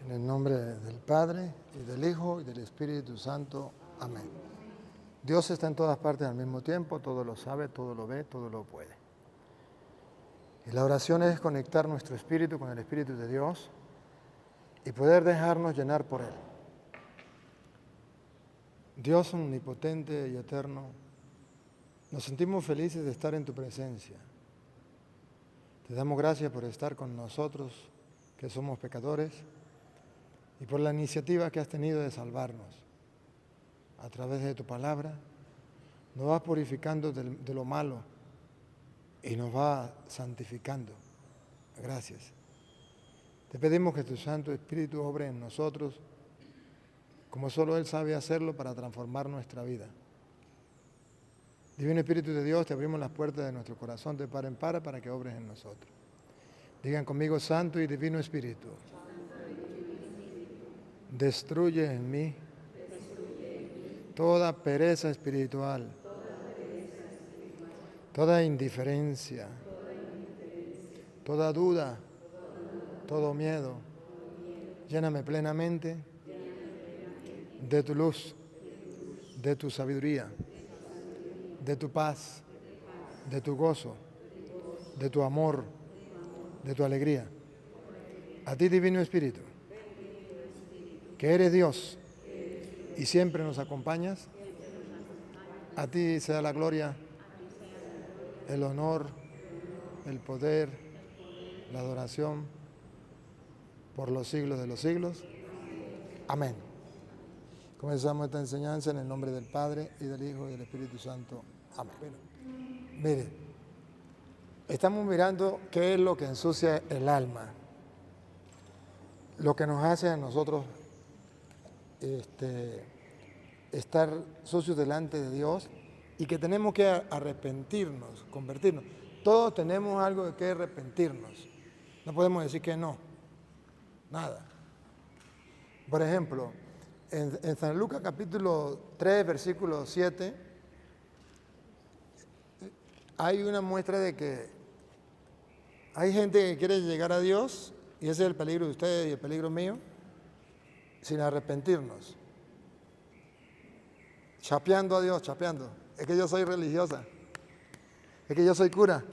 En el nombre del Padre, y del Hijo, y del Espíritu Santo. Amén. Dios está en todas partes al mismo tiempo, todo lo sabe, todo lo ve, todo lo puede. Y la oración es conectar nuestro espíritu con el Espíritu de Dios y poder dejarnos llenar por Él. Dios omnipotente y eterno, nos sentimos felices de estar en tu presencia. Te damos gracias por estar con nosotros, que somos pecadores, y por la iniciativa que has tenido de salvarnos. A través de tu palabra, nos vas purificando de lo malo y nos va santificando. Gracias. Te pedimos que tu Santo Espíritu obre en nosotros, como solo Él sabe hacerlo para transformar nuestra vida. Divino Espíritu de Dios, te abrimos las puertas de nuestro corazón de par en par para que obres en nosotros. Digan conmigo, Santo y Divino Espíritu, destruye en mí toda pereza espiritual, toda indiferencia, toda duda, todo miedo. Lléname plenamente de tu luz, de tu sabiduría, de tu paz, de tu gozo, de tu amor, de tu alegría. A ti, Divino Espíritu, que eres Dios y siempre nos acompañas, a ti sea la gloria, el honor, el poder, la adoración por los siglos de los siglos. Amén. Comenzamos esta enseñanza en el nombre del Padre, y del Hijo, y del Espíritu Santo. Amén. Mire, estamos mirando qué es lo que ensucia el alma, lo que nos hace a nosotros estar sucios delante de Dios y que tenemos que arrepentirnos, convertirnos. Todos tenemos algo de qué arrepentirnos. No podemos decir que no, nada. Por ejemplo, en San Lucas capítulo 3, versículo 7, hay una muestra de que hay gente que quiere llegar a Dios, y ese es el peligro de ustedes y el peligro mío, sin arrepentirnos. Chapeando a Dios, chapeando. Es que yo soy religiosa, es que yo soy cura,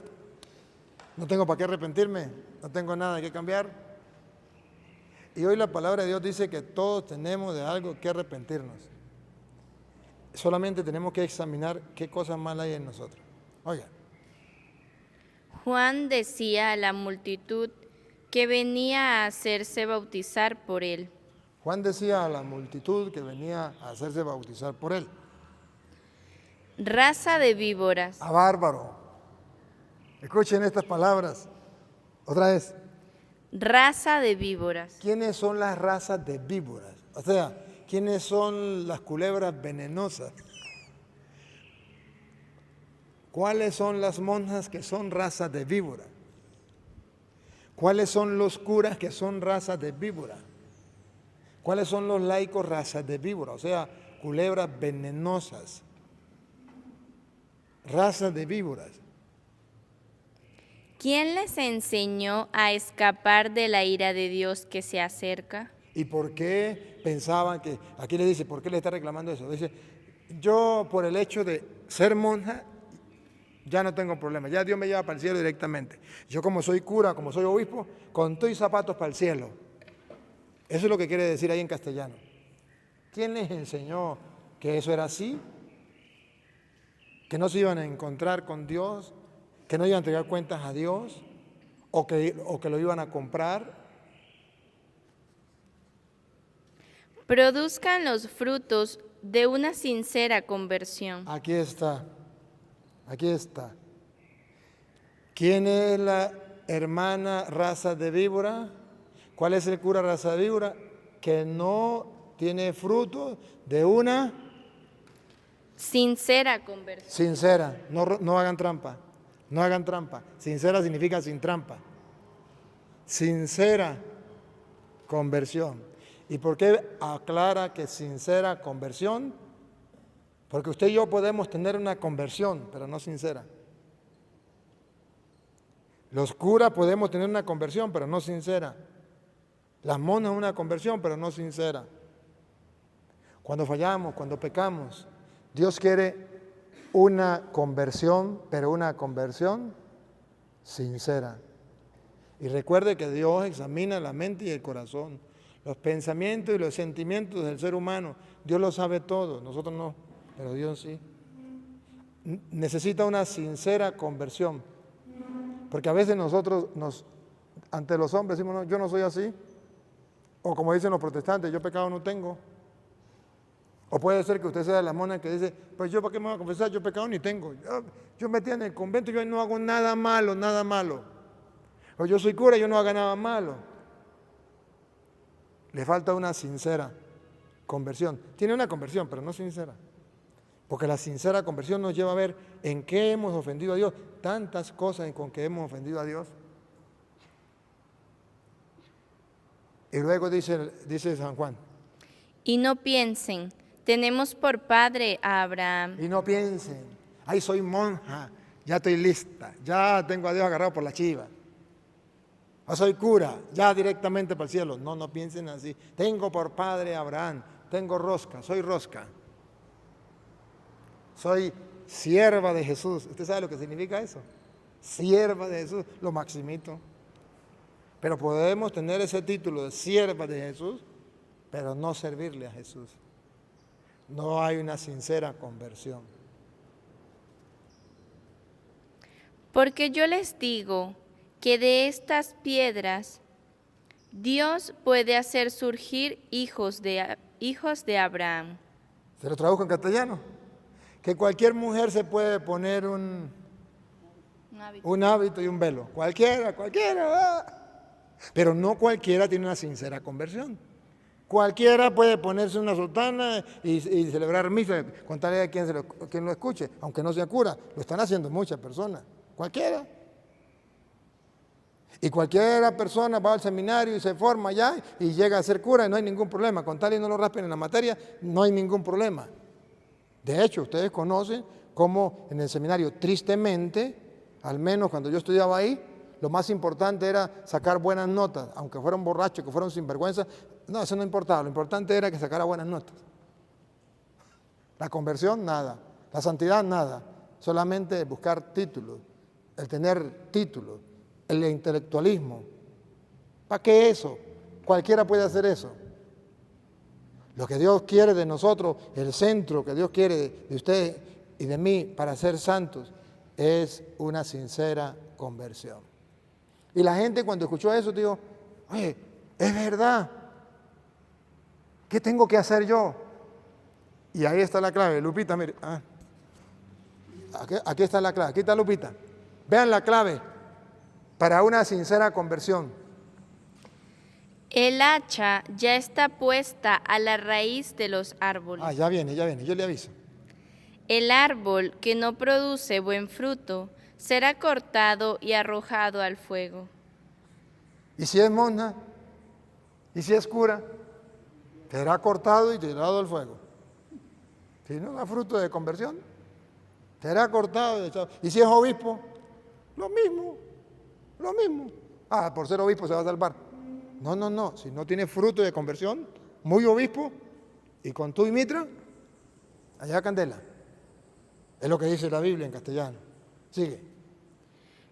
no tengo para qué arrepentirme, no tengo nada que cambiar. Y hoy la palabra de Dios dice que todos tenemos de algo que arrepentirnos. Solamente tenemos que examinar qué cosas malas hay en nosotros. Oiga. Juan decía a la multitud que venía a hacerse bautizar por él. Juan decía a la multitud que venía a hacerse bautizar por él. Raza de víboras. A bárbaro. Escuchen estas palabras. Otra vez. Raza de víboras. ¿Quiénes son las razas de víboras? O sea, ¿quiénes son las culebras venenosas? ¿Cuáles son las monjas que son razas de víbora? ¿Cuáles son los curas que son razas de víbora? ¿Cuáles son los laicos razas de víbora? O sea, culebras venenosas. Razas de víboras. ¿Quién les enseñó a escapar de la ira de Dios que se acerca? ¿Y por qué pensaban que, aquí le dice, por qué le está reclamando eso? Dice, yo por el hecho de ser monja, ya no tengo problema, ya Dios me lleva para el cielo directamente. Yo como soy cura, como soy obispo, con todo y zapatos para el cielo. Eso es lo que quiere decir ahí en castellano. ¿Quién les enseñó que eso era así? ¿Que no se iban a encontrar con Dios? ¿Que no iban a entregar cuentas a Dios? ¿O que lo iban a comprar? Produzcan los frutos de una sincera conversión. Aquí está. Aquí está. ¿Quién es la hermana raza de víbora? ¿Cuál es el cura raza de víbora? Que no tiene fruto de una sincera conversión. Sincera. No hagan trampa. No hagan trampa. Sincera significa sin trampa. Sincera conversión. ¿Y por qué aclara que sincera conversión? Porque usted y yo podemos tener una conversión, pero no sincera. Los curas podemos tener una conversión, pero no sincera. La limosna es una conversión, pero no sincera. Cuando fallamos, cuando pecamos, Dios quiere una conversión, pero una conversión sincera. Y recuerde que Dios examina la mente y el corazón, los pensamientos y los sentimientos del ser humano. Dios lo sabe todo, nosotros no, pero Dios sí. Necesita una sincera conversión, porque a veces nosotros ante los hombres decimos, no, yo no soy así, o como dicen los protestantes, yo pecado no tengo. O puede ser que usted sea de la mona que dice, pues yo para qué me voy a confesar, yo pecado ni tengo. Yo metí en el convento, yo no hago nada malo, nada malo. O yo soy cura, yo no hago nada malo. Le falta una sincera conversión. Tiene una conversión, pero no sincera. Porque la sincera conversión nos lleva a ver en qué hemos ofendido a Dios. Tantas cosas con que hemos ofendido a Dios. Y luego dice San Juan. Y no piensen, tenemos por padre a Abraham. Y no piensen, ay, soy monja, ya estoy lista, ya tengo a Dios agarrado por la chiva. O soy cura, ya directamente para el cielo. No, no piensen así. Tengo por padre a Abraham, tengo rosca, soy rosca. Soy sierva de Jesús. ¿Usted sabe lo que significa eso? Sierva de Jesús, lo maximito. Pero podemos tener ese título de sierva de Jesús, pero no servirle a Jesús. No hay una sincera conversión. Porque yo les digo que de estas piedras Dios puede hacer surgir hijos de Abraham. Se lo traduzco en castellano. Que cualquier mujer se puede poner un hábito y un velo. Cualquiera. Pero no cualquiera tiene una sincera conversión. Cualquiera puede ponerse una sotana y celebrar misa, contarle a quien lo escuche, aunque no sea cura. Lo están haciendo muchas personas. Cualquiera. Y cualquiera persona va al seminario y se forma allá y llega a ser cura y no hay ningún problema. Con tal y no lo raspen en la materia, no hay ningún problema. De hecho, ustedes conocen cómo en el seminario, tristemente, al menos cuando yo estudiaba ahí, lo más importante era sacar buenas notas, aunque fueran borrachos, que fueran sinvergüenza. No, eso no importaba, lo importante era que sacara buenas notas. La conversión, nada. La santidad, nada. Solamente buscar títulos, el tener títulos, el intelectualismo. ¿Para qué eso? Cualquiera puede hacer eso. Lo que Dios quiere de nosotros, el centro que Dios quiere de usted y de mí para ser santos, es una sincera conversión. Y la gente cuando escuchó eso dijo, oye, es verdad. ¿Qué tengo que hacer yo? Y ahí está la clave. Lupita, mire. Aquí está la clave. Aquí está Lupita. Vean la clave para una sincera conversión. El hacha ya está puesta a la raíz de los árboles. Ya viene, yo le aviso. El árbol que no produce buen fruto será cortado y arrojado al fuego. ¿Y si es monja? ¿Y si es cura? Será cortado y tirado al fuego. Si no da fruto de conversión, será cortado y echado. ¿Y si es obispo? Lo mismo. Por ser obispo se va a salvar. No. Si no tiene fruto de conversión, muy obispo, y con tú y mitra, allá candela. Es lo que dice la Biblia en castellano. Sigue.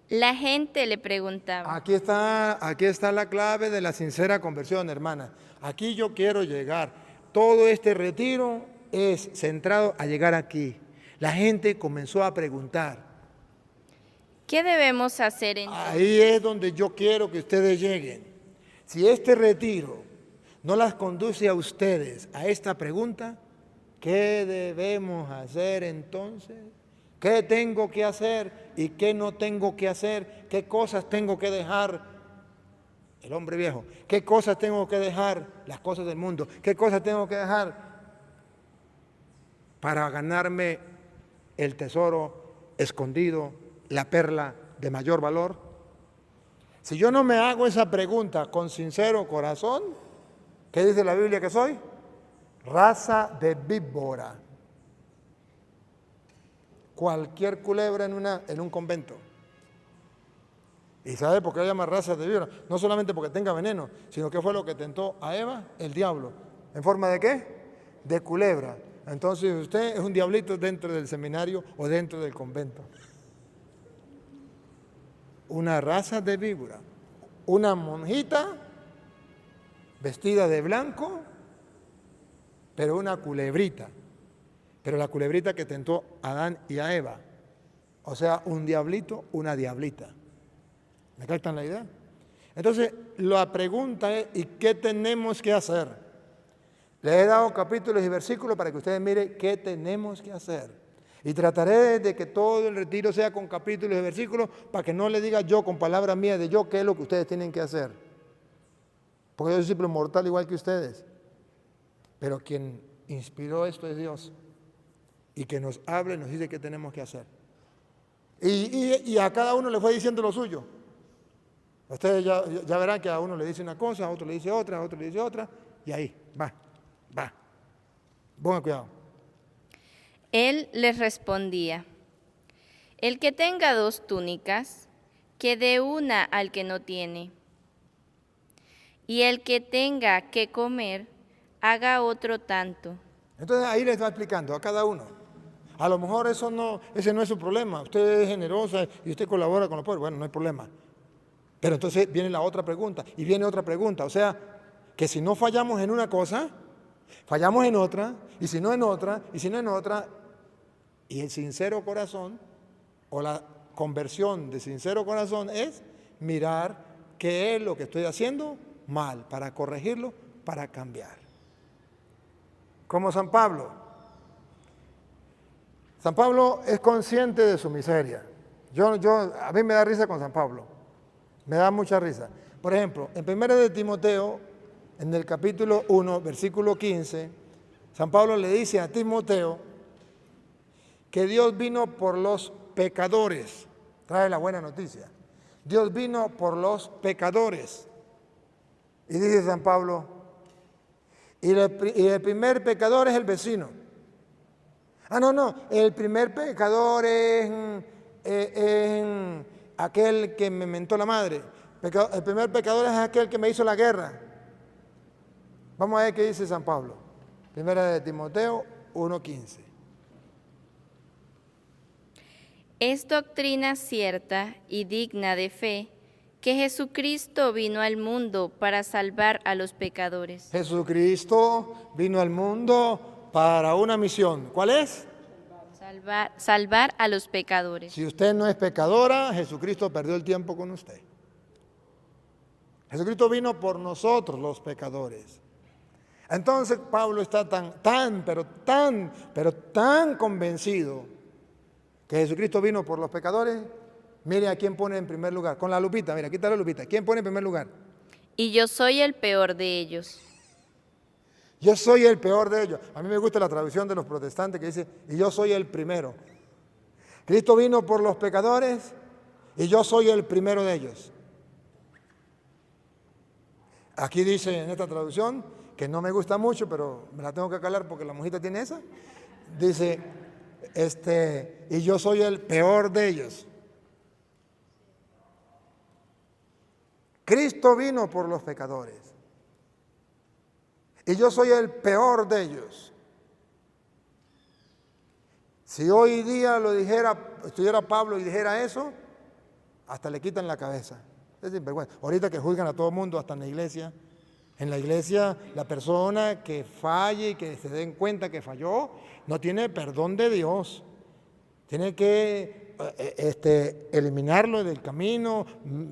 La gente le preguntaba. Aquí está la clave de la sincera conversión, hermana. Aquí yo quiero llegar. Todo este retiro es centrado a llegar aquí. La gente comenzó a preguntar. ¿Qué debemos hacer entonces? Ahí es donde yo quiero que ustedes lleguen. Si este retiro no las conduce a ustedes a esta pregunta, ¿qué debemos hacer entonces? ¿Qué tengo que hacer y qué no tengo que hacer? ¿Qué cosas tengo que dejar? El hombre viejo. ¿Qué cosas tengo que dejar? Las cosas del mundo. ¿Qué cosas tengo que dejar para ganarme el tesoro escondido, la perla de mayor valor? Si yo no me hago esa pregunta con sincero corazón, ¿qué dice la Biblia que soy? Raza de víbora. Cualquier culebra en un convento. ¿Y sabe por qué le llama raza de víbora? No solamente porque tenga veneno, sino que fue lo que tentó a Eva, el diablo. ¿En forma de qué? De culebra. Entonces usted es un diablito dentro del seminario o dentro del convento. Una raza de víbora. Una monjita vestida de blanco, pero una culebrita. Pero la culebrita que tentó a Adán y a Eva. O sea, un diablito, una diablita. ¿Me captan la idea? Entonces, la pregunta es, ¿y qué tenemos que hacer? Les he dado capítulos y versículos para que ustedes miren qué tenemos que hacer. Y trataré de que todo el retiro sea con capítulos y versículos para que no le diga yo con palabras mías de yo qué es lo que ustedes tienen que hacer. Porque yo soy simple mortal igual que ustedes. Pero quien inspiró esto es Dios. Y que nos habla y nos dice qué tenemos que hacer. Y a cada uno le fue diciendo lo suyo. Ustedes ya verán que a uno le dice una cosa, a otro le dice otra, a otro le dice otra, y ahí, va. Pongan cuidado. Él les respondía: el que tenga 2 túnicas, que dé una al que no tiene. Y el que tenga que comer, haga otro tanto. Entonces ahí les va explicando a cada uno. A lo mejor ese no es su problema. Usted es generosa y usted colabora con los pobres. Bueno, no hay problema. Pero entonces viene la otra pregunta y viene otra pregunta. O sea, que si no fallamos en una cosa, fallamos en otra, y si no en otra, y si no en otra. Y el sincero corazón, o la conversión de sincero corazón, es mirar qué es lo que estoy haciendo mal, para corregirlo, para cambiar. Como San Pablo. San Pablo es consciente de su miseria. A mí me da risa con San Pablo. Me da mucha risa. Por ejemplo, en 1 de Timoteo, en el capítulo 1, versículo 15, San Pablo le dice a Timoteo que Dios vino por los pecadores. Trae la buena noticia. Dios vino por los pecadores. Y dice San Pablo, y el primer pecador es el vecino. No, el primer pecador es aquel que me mentó la madre. El primer pecador es aquel que me hizo la guerra. Vamos a ver qué dice San Pablo. 1 de Timoteo 1:15. Es doctrina cierta y digna de fe que Jesucristo vino al mundo para salvar a los pecadores. Jesucristo vino al mundo para una misión. ¿Cuál es? Salvar a los pecadores. Si usted no es pecadora, Jesucristo perdió el tiempo con usted. Jesucristo vino por nosotros los pecadores. Entonces Pablo está tan convencido que Jesucristo vino por los pecadores. Mire a quién pone en primer lugar. Con la lupita, mira, aquí está la lupita. ¿Quién pone en primer lugar? Y yo soy el peor de ellos. Yo soy el peor de ellos. A mí me gusta la traducción de los protestantes que dice, y yo soy el primero. Cristo vino por los pecadores y yo soy el primero de ellos. Aquí dice en esta traducción, que no me gusta mucho, pero me la tengo que calar porque la monjita tiene esa. Dice, y yo soy el peor de ellos. Cristo vino por los pecadores. Y yo soy el peor de ellos. Si hoy día estuviera Pablo y dijera eso, hasta le quitan la cabeza. Es sinvergüenza. Ahorita que juzgan a todo el mundo, hasta en la iglesia, la persona que falle y que se den cuenta que falló, no tiene perdón de Dios. Tiene que eliminarlo del camino,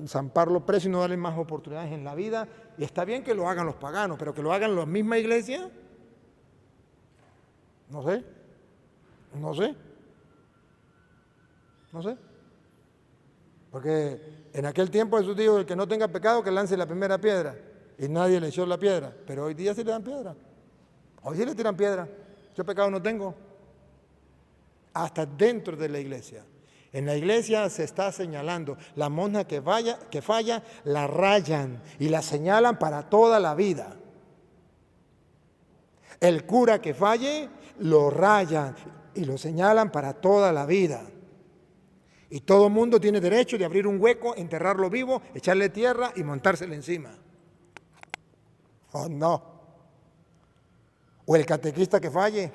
zamparlo preso y no darle más oportunidades en la vida. Y está bien que lo hagan los paganos, pero que lo hagan la misma iglesia, no sé. Porque en aquel tiempo Jesús dijo, el que no tenga pecado que lance la primera piedra. Y nadie le echó la piedra, pero hoy día sí le dan piedra. Hoy sí le tiran piedra. Yo pecado no tengo. Hasta dentro de la iglesia. En la iglesia se está señalando. La monja que falla, la rayan y la señalan para toda la vida. El cura que falle, lo rayan y lo señalan para toda la vida. Y todo el mundo tiene derecho de abrir un hueco, enterrarlo vivo, echarle tierra y montársele encima. Oh, no. O el catequista que falle.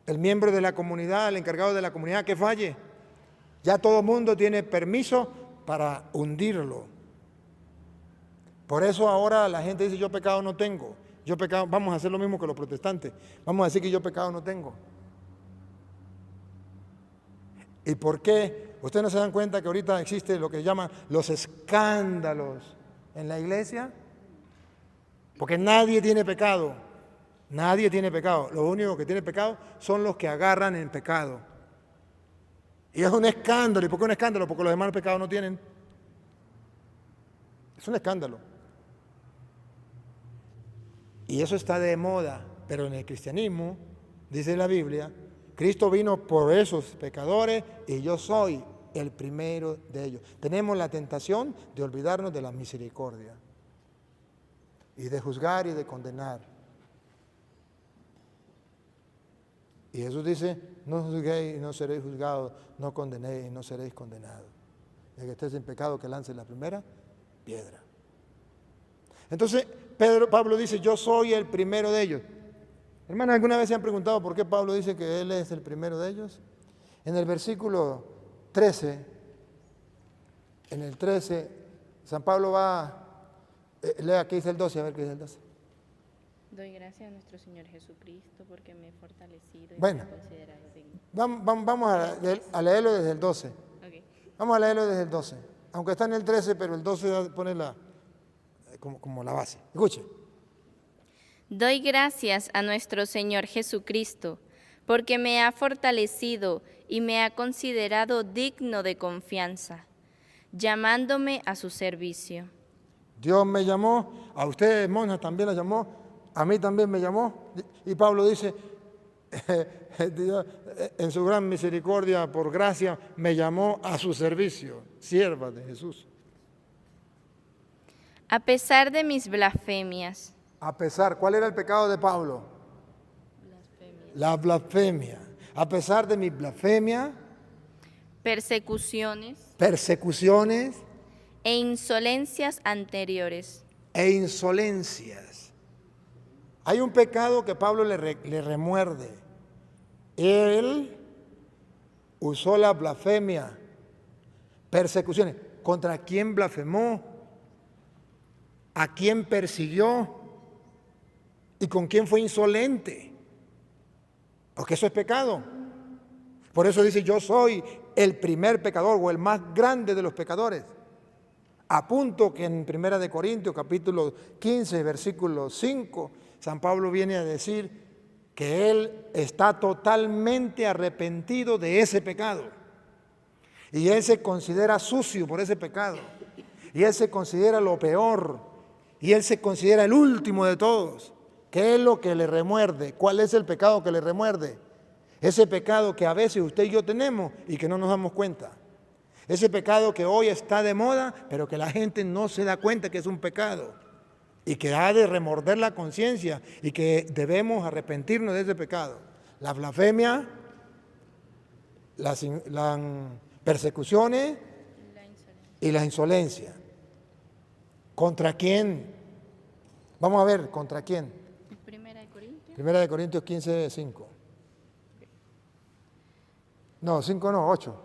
El miembro de la comunidad, el encargado de la comunidad que falle. Ya todo el mundo tiene permiso para hundirlo. Por eso ahora la gente dice, yo pecado no tengo. Yo pecado, vamos a hacer lo mismo que los protestantes. Vamos a decir que yo pecado no tengo. ¿Y por qué? ¿Ustedes no se dan cuenta que ahorita existe lo que llaman los escándalos en la iglesia? Porque nadie tiene pecado. Nadie tiene pecado. Lo único que tiene pecado son los que agarran en pecado. Y es un escándalo. ¿Y por qué un escándalo? Porque los demás pecados no tienen. Es un escándalo. Y eso está de moda. Pero en el cristianismo, dice la Biblia, Cristo vino por esos pecadores y yo soy el primero de ellos. Tenemos la tentación de olvidarnos de la misericordia y de juzgar y de condenar. Y Jesús dice, no juzguéis y no seréis juzgados, no condenéis y no seréis condenados. El que esté sin pecado que lance la primera piedra. Entonces, Pablo dice, yo soy el primero de ellos. Hermanos, ¿alguna vez se han preguntado por qué Pablo dice que él es el primero de ellos? En el versículo 13, en el 13, San Pablo lea aquí dice el 12, a ver qué dice el 12. Doy gracias a nuestro Señor Jesucristo porque me he fortalecido y Bueno, me ha considerado digno. Vamos a leerlo desde el 12. Okay. Vamos a leerlo desde el 12. Aunque está en el 13, pero el 12 pone como la base. Escuche. Doy gracias a nuestro Señor Jesucristo porque me ha fortalecido y me ha considerado digno de confianza, llamándome a su servicio. Dios me llamó, a ustedes, monjas, también la llamó, a mí también me llamó. Y Pablo dice, Dios, en su gran misericordia, por gracia, me llamó a su servicio, sierva de Jesús. A pesar de mis blasfemias. A pesar, ¿cuál era el pecado de Pablo? Blasfemia. La blasfemia. A pesar de mi blasfemia, Persecuciones persecuciones e insolencias anteriores. e insolencias. Hay un pecado que Pablo le remuerde. Él usó la blasfemia, persecuciones. ¿Contra quién blasfemó? ¿A quién persiguió? ¿Y con quién fue insolente? Porque eso es pecado. Por eso dice, yo soy el primer pecador o el más grande de los pecadores. A punto que en 1 Corintios capítulo 15, versículo 5, San Pablo viene a decir que él está totalmente arrepentido de ese pecado. Y él se considera sucio por ese pecado. Y él se considera lo peor. Y él se considera el último de todos. ¿Qué es lo que le remuerde? ¿Cuál es el pecado que le remuerde? Ese pecado que a veces usted y yo tenemos y que no nos damos cuenta. Ese pecado que hoy está de moda, pero que la gente no se da cuenta que es un pecado. Y que ha de remorder la conciencia y que debemos arrepentirnos de ese pecado. La blasfemia, las persecuciones y la insolencia. ¿Contra quién? Vamos a ver, ¿contra quién? Primera de Corintios 15, 5. No, 5 no, 8.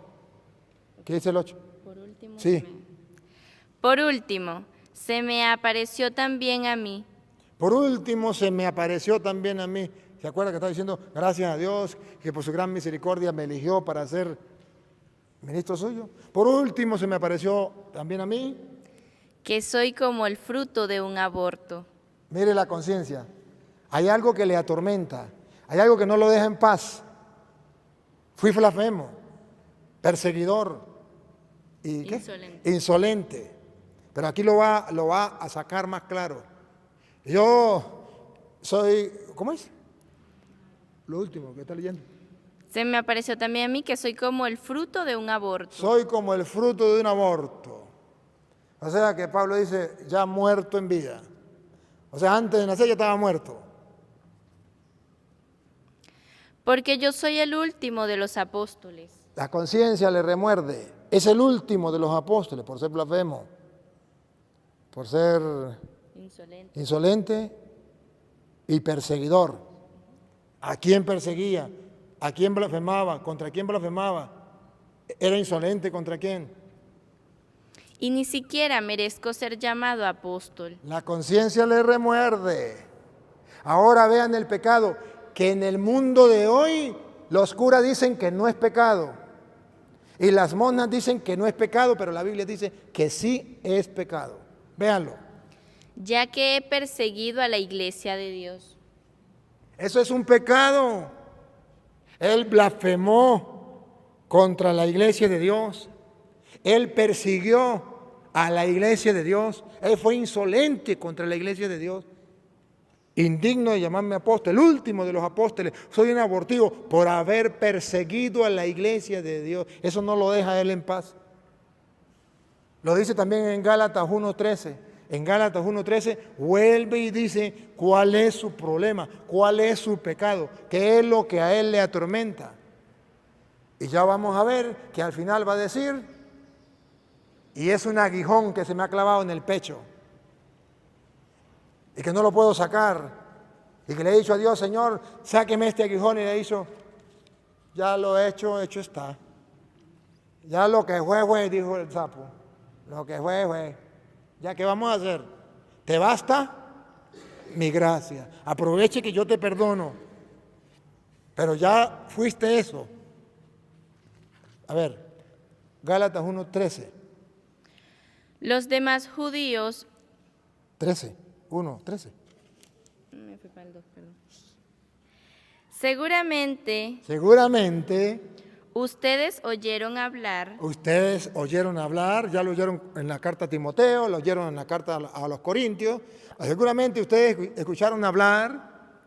¿Qué dice el 8? Por último, sí. Por último, se me apareció también a mí. Por último, se me apareció también a mí. ¿Se acuerda que estaba diciendo, gracias a Dios, que por su gran misericordia me eligió para ser ministro suyo? Por último, se me apareció también a mí. Que soy como el fruto de un aborto. Mire la conciencia. Hay algo que le atormenta. Hay algo que no lo deja en paz. Fui blasfemo, perseguidor y ¿qué? Insolente. Pero aquí lo va a sacar más claro. Yo soy, ¿cómo es? Lo último que está leyendo. Se me apareció también a mí que soy como el fruto de un aborto. Soy como el fruto de un aborto. O sea que Pablo dice, ya muerto en vida. O sea, antes de nacer ya estaba muerto. Porque yo soy el último de los apóstoles. La conciencia le remuerde. Es el último de los apóstoles por ser blasfemo, por ser insolente y perseguidor. ¿A quién perseguía? ¿A quién blasfemaba? ¿Contra quién blasfemaba? ¿Era insolente contra quién? Y ni siquiera merezco ser llamado apóstol. La conciencia le remuerde. Ahora vean el pecado, que en el mundo de hoy los curas dicen que no es pecado. Y las monjas dicen que no es pecado, pero la Biblia dice que sí es pecado. Véanlo. Ya que he perseguido a la iglesia de Dios. Eso es un pecado. Él blasfemó contra la iglesia de Dios. Él persiguió a la iglesia de Dios. Él fue insolente contra la iglesia de Dios. Indigno de llamarme apóstol, el último de los apóstoles. Soy un abortivo por haber perseguido a la iglesia de Dios. Eso no lo deja él en paz. Lo dice también en Gálatas 1:13. En Gálatas 1:13 vuelve y dice cuál es su problema, cuál es su pecado, qué es lo que a él le atormenta. Y ya vamos a ver que al final va a decir, y es un aguijón que se me ha clavado en el pecho, y que no lo puedo sacar, y que le he dicho a Dios, Señor, sáqueme este aguijón, y le he dicho, ya lo he hecho, hecho está. Ya lo que fue, dijo el sapo, lo que fue. Ya, ¿qué vamos a hacer? ¿Te basta? Mi gracia. Aproveche que yo te perdono. Pero ya fuiste eso. A ver, Gálatas 1:13. Los demás judíos... 13, 1:13. Me fui para el 2, perdón. Seguramente ustedes oyeron hablar ya lo oyeron en la carta a Timoteo, lo oyeron en la carta a los Corintios, seguramente ustedes escucharon hablar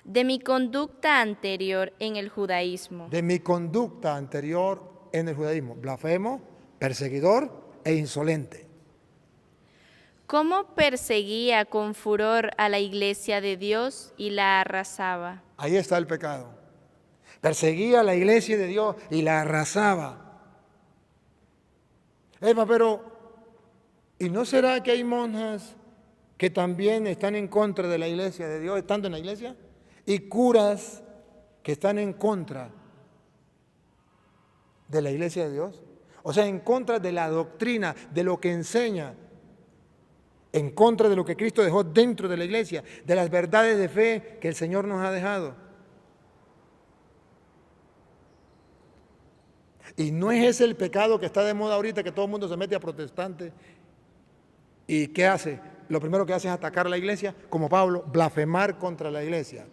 de mi conducta anterior en el judaísmo. Blasfemo, perseguidor e insolente. ¿Cómo perseguía con furor a la iglesia de Dios y la arrasaba? Ahí está el pecado. Perseguía a la iglesia de Dios y la arrasaba. Pero, ¿y no será que hay monjas que también están en contra de la iglesia de Dios, estando en la iglesia? Y curas que están en contra de la iglesia de Dios. O sea, en contra de la doctrina, de lo que enseña, en contra de lo que Cristo dejó dentro de la iglesia, de las verdades de fe que el Señor nos ha dejado. Y no es ese el pecado que está de moda ahorita, que todo el mundo se mete a protestante. ¿Y qué hace? Lo primero que hace es atacar a la iglesia, como Pablo, blasfemar contra la iglesia,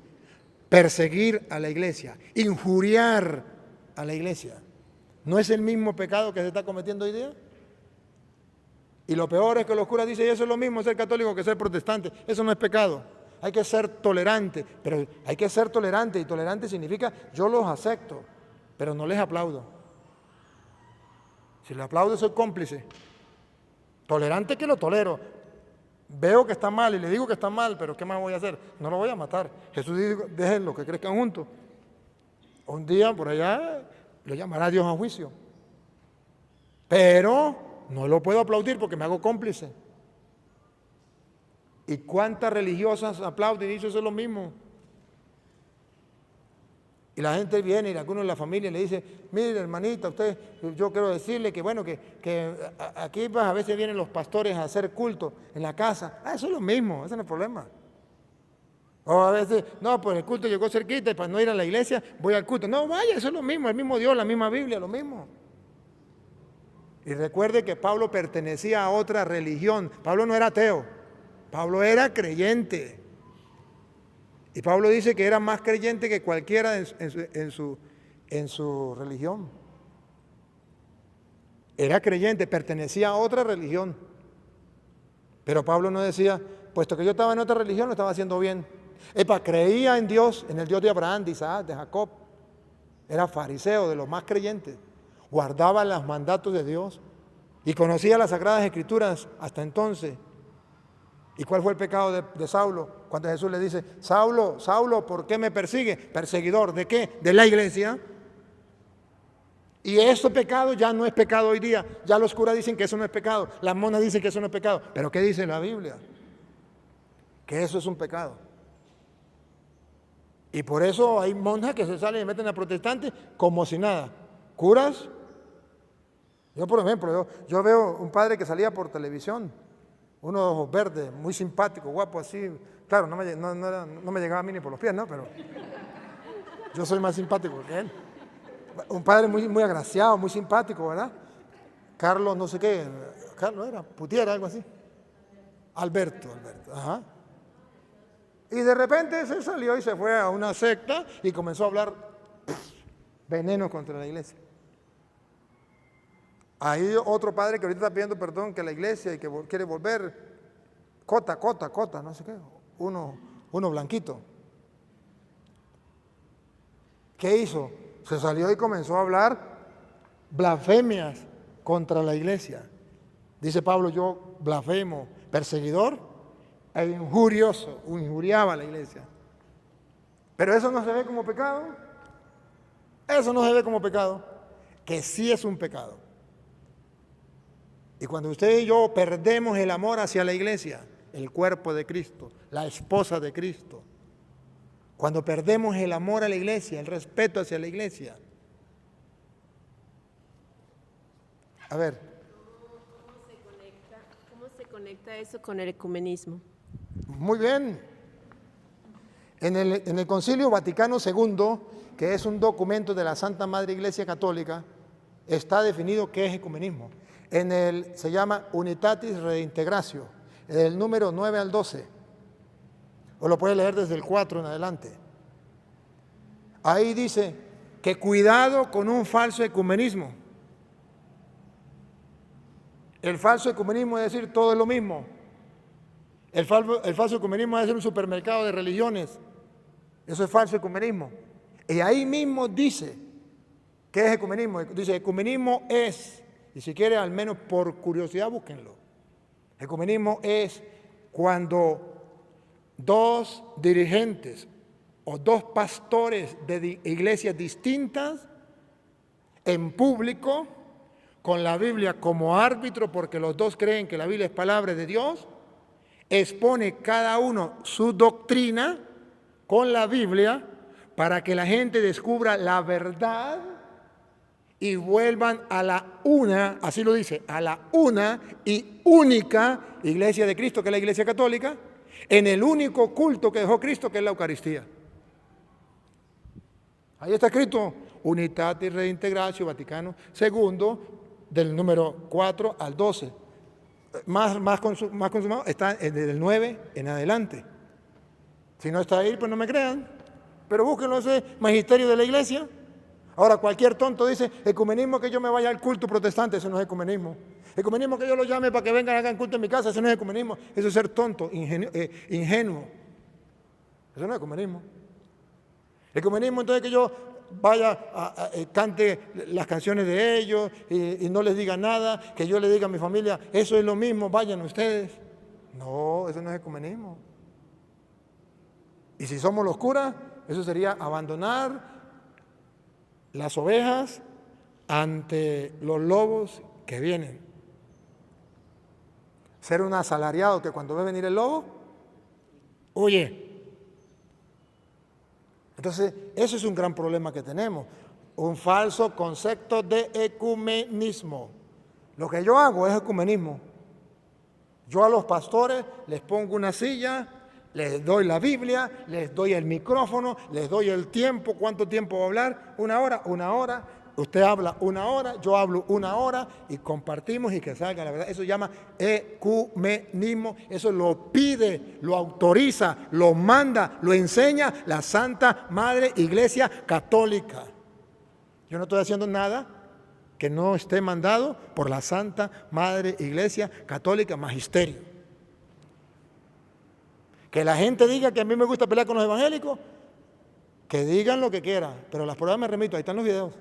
perseguir a la iglesia, injuriar a la iglesia. ¿No es el mismo pecado que se está cometiendo hoy día? Y lo peor es que los curas dicen, eso es lo mismo ser católico que ser protestante. Eso no es pecado. Hay que ser tolerante, pero hay que ser tolerante, y tolerante significa yo los acepto, pero no les aplaudo. Si le aplaudo, soy cómplice. Tolerante que lo tolero. Veo que está mal y le digo que está mal, pero ¿qué más voy a hacer? No lo voy a matar. Jesús dijo, déjenlo, que crezcan juntos. Un día por allá lo llamará Dios a juicio. Pero no lo puedo aplaudir porque me hago cómplice. ¿Y cuántas religiosas aplauden y dicen eso es lo mismo? Y la gente viene y algunos de la familia le dice, mire hermanita, usted, yo quiero decirle que bueno, que aquí pues, a veces vienen los pastores a hacer culto en la casa. Eso es lo mismo, ese no es el problema. O a veces, no, pues el culto llegó cerquita y para no ir a la iglesia voy al culto. No, vaya, eso es lo mismo, el mismo Dios, la misma Biblia, lo mismo. Y recuerde que Pablo pertenecía a otra religión. Pablo no era ateo, Pablo era creyente. Y Pablo dice que era más creyente que cualquiera en su religión. Era creyente, pertenecía a otra religión. Pero Pablo no decía, puesto que yo estaba en otra religión, lo estaba haciendo bien. Creía en Dios, en el Dios de Abraham, de Isaac, de Jacob. Era fariseo, de los más creyentes. Guardaba los mandatos de Dios y conocía las Sagradas Escrituras hasta entonces. ¿Y cuál fue el pecado de Saulo? Cuando Jesús le dice, Saulo, Saulo, ¿por qué me persigue? Perseguidor, ¿de qué? De la iglesia. Y este pecado ya no es pecado hoy día. Ya los curas dicen que eso no es pecado. Las monas dicen que eso no es pecado. ¿Pero qué dice la Biblia? Que eso es un pecado. Y por eso hay monjas que se salen y meten a protestantes como si nada. Curas. Yo, por ejemplo, yo veo un padre que salía por televisión, uno de ojos verdes, muy simpático, guapo, así. Claro, no me llegaba a mí ni por los pies, ¿no? Pero yo soy más simpático que él. Un padre muy, muy agraciado, muy simpático, ¿verdad? Carlos, no sé qué. Carlos era, Putiera, algo así. Alberto, ajá. Y de repente se salió y se fue a una secta y comenzó a hablar veneno contra la iglesia. Hay otro padre que ahorita está pidiendo perdón que la iglesia y que quiere volver cota, no sé qué, uno blanquito. ¿Qué hizo? Se salió y comenzó a hablar blasfemias contra la iglesia. Dice Pablo, yo blasfemo, perseguidor e injurioso, injuriaba a la iglesia. Pero eso no se ve como pecado. Eso no se ve como pecado, que sí es un pecado. Y cuando usted y yo perdemos el amor hacia la iglesia, el cuerpo de Cristo, la esposa de Cristo, cuando perdemos el amor a la iglesia, el respeto hacia la iglesia. A ver. ¿Cómo se conecta eso con el ecumenismo? Muy bien. En el Concilio Vaticano II, que es un documento de la Santa Madre Iglesia Católica, está definido qué es ecumenismo. Se llama Unitatis Redintegratio, del número 9 al 12. O lo puede leer desde el 4 en adelante. Ahí dice que cuidado con un falso ecumenismo. El falso ecumenismo es decir, todo es lo mismo. El falso ecumenismo es decir, un supermercado de religiones. Eso es falso ecumenismo. Y ahí mismo dice, ¿qué es ecumenismo? Dice, ecumenismo es, y si quiere al menos por curiosidad búsquenlo. Ecumenismo es cuando dos dirigentes o dos pastores de iglesias distintas en público, con la Biblia como árbitro, porque los dos creen que la Biblia es palabra de Dios, expone cada uno su doctrina con la Biblia para que la gente descubra la verdad y vuelvan a la una, así lo dice, a la una y única iglesia de Cristo, que es la Iglesia Católica, en el único culto que dejó Cristo, que es la Eucaristía. Ahí está escrito, Unitatis Redintegratio, Vaticano II, del número 4 al 12. Más consumado está desde el 9 en adelante. Si no está ahí, pues no me crean. Pero búsquenlo, ese magisterio de la iglesia. Ahora, cualquier tonto dice, ecumenismo que yo me vaya al culto protestante, eso no es ecumenismo. Ecumenismo que yo lo llame para que vengan a hagan culto en mi casa, eso no es ecumenismo. Eso es ser tonto, ingenuo. Eso no es ecumenismo. Ecumenismo entonces que yo vaya cante las canciones de ellos y no les diga nada, que yo le diga a mi familia, eso es lo mismo, vayan ustedes. No, eso no es ecumenismo. Y si somos los curas, eso sería abandonar las ovejas ante los lobos que vienen. Ser un asalariado que cuando ve venir el lobo, huye. Entonces, eso es un gran problema que tenemos, un falso concepto de ecumenismo. Lo que yo hago es ecumenismo. Yo a los pastores les pongo una silla, les doy la Biblia, les doy el micrófono, les doy el tiempo, ¿cuánto tiempo va a hablar? 1 hora, 1 hora, usted habla 1 hora, yo hablo 1 hora y compartimos y que salga la verdad. Eso se llama ecumenismo, eso lo pide, lo autoriza, lo manda, lo enseña la Santa Madre Iglesia Católica. Yo no estoy haciendo nada que no esté mandado por la Santa Madre Iglesia Católica Magisterio. Que la gente diga que a mí me gusta pelear con los evangélicos, que digan lo que quieran, pero a las pruebas me remito, ahí están los videos.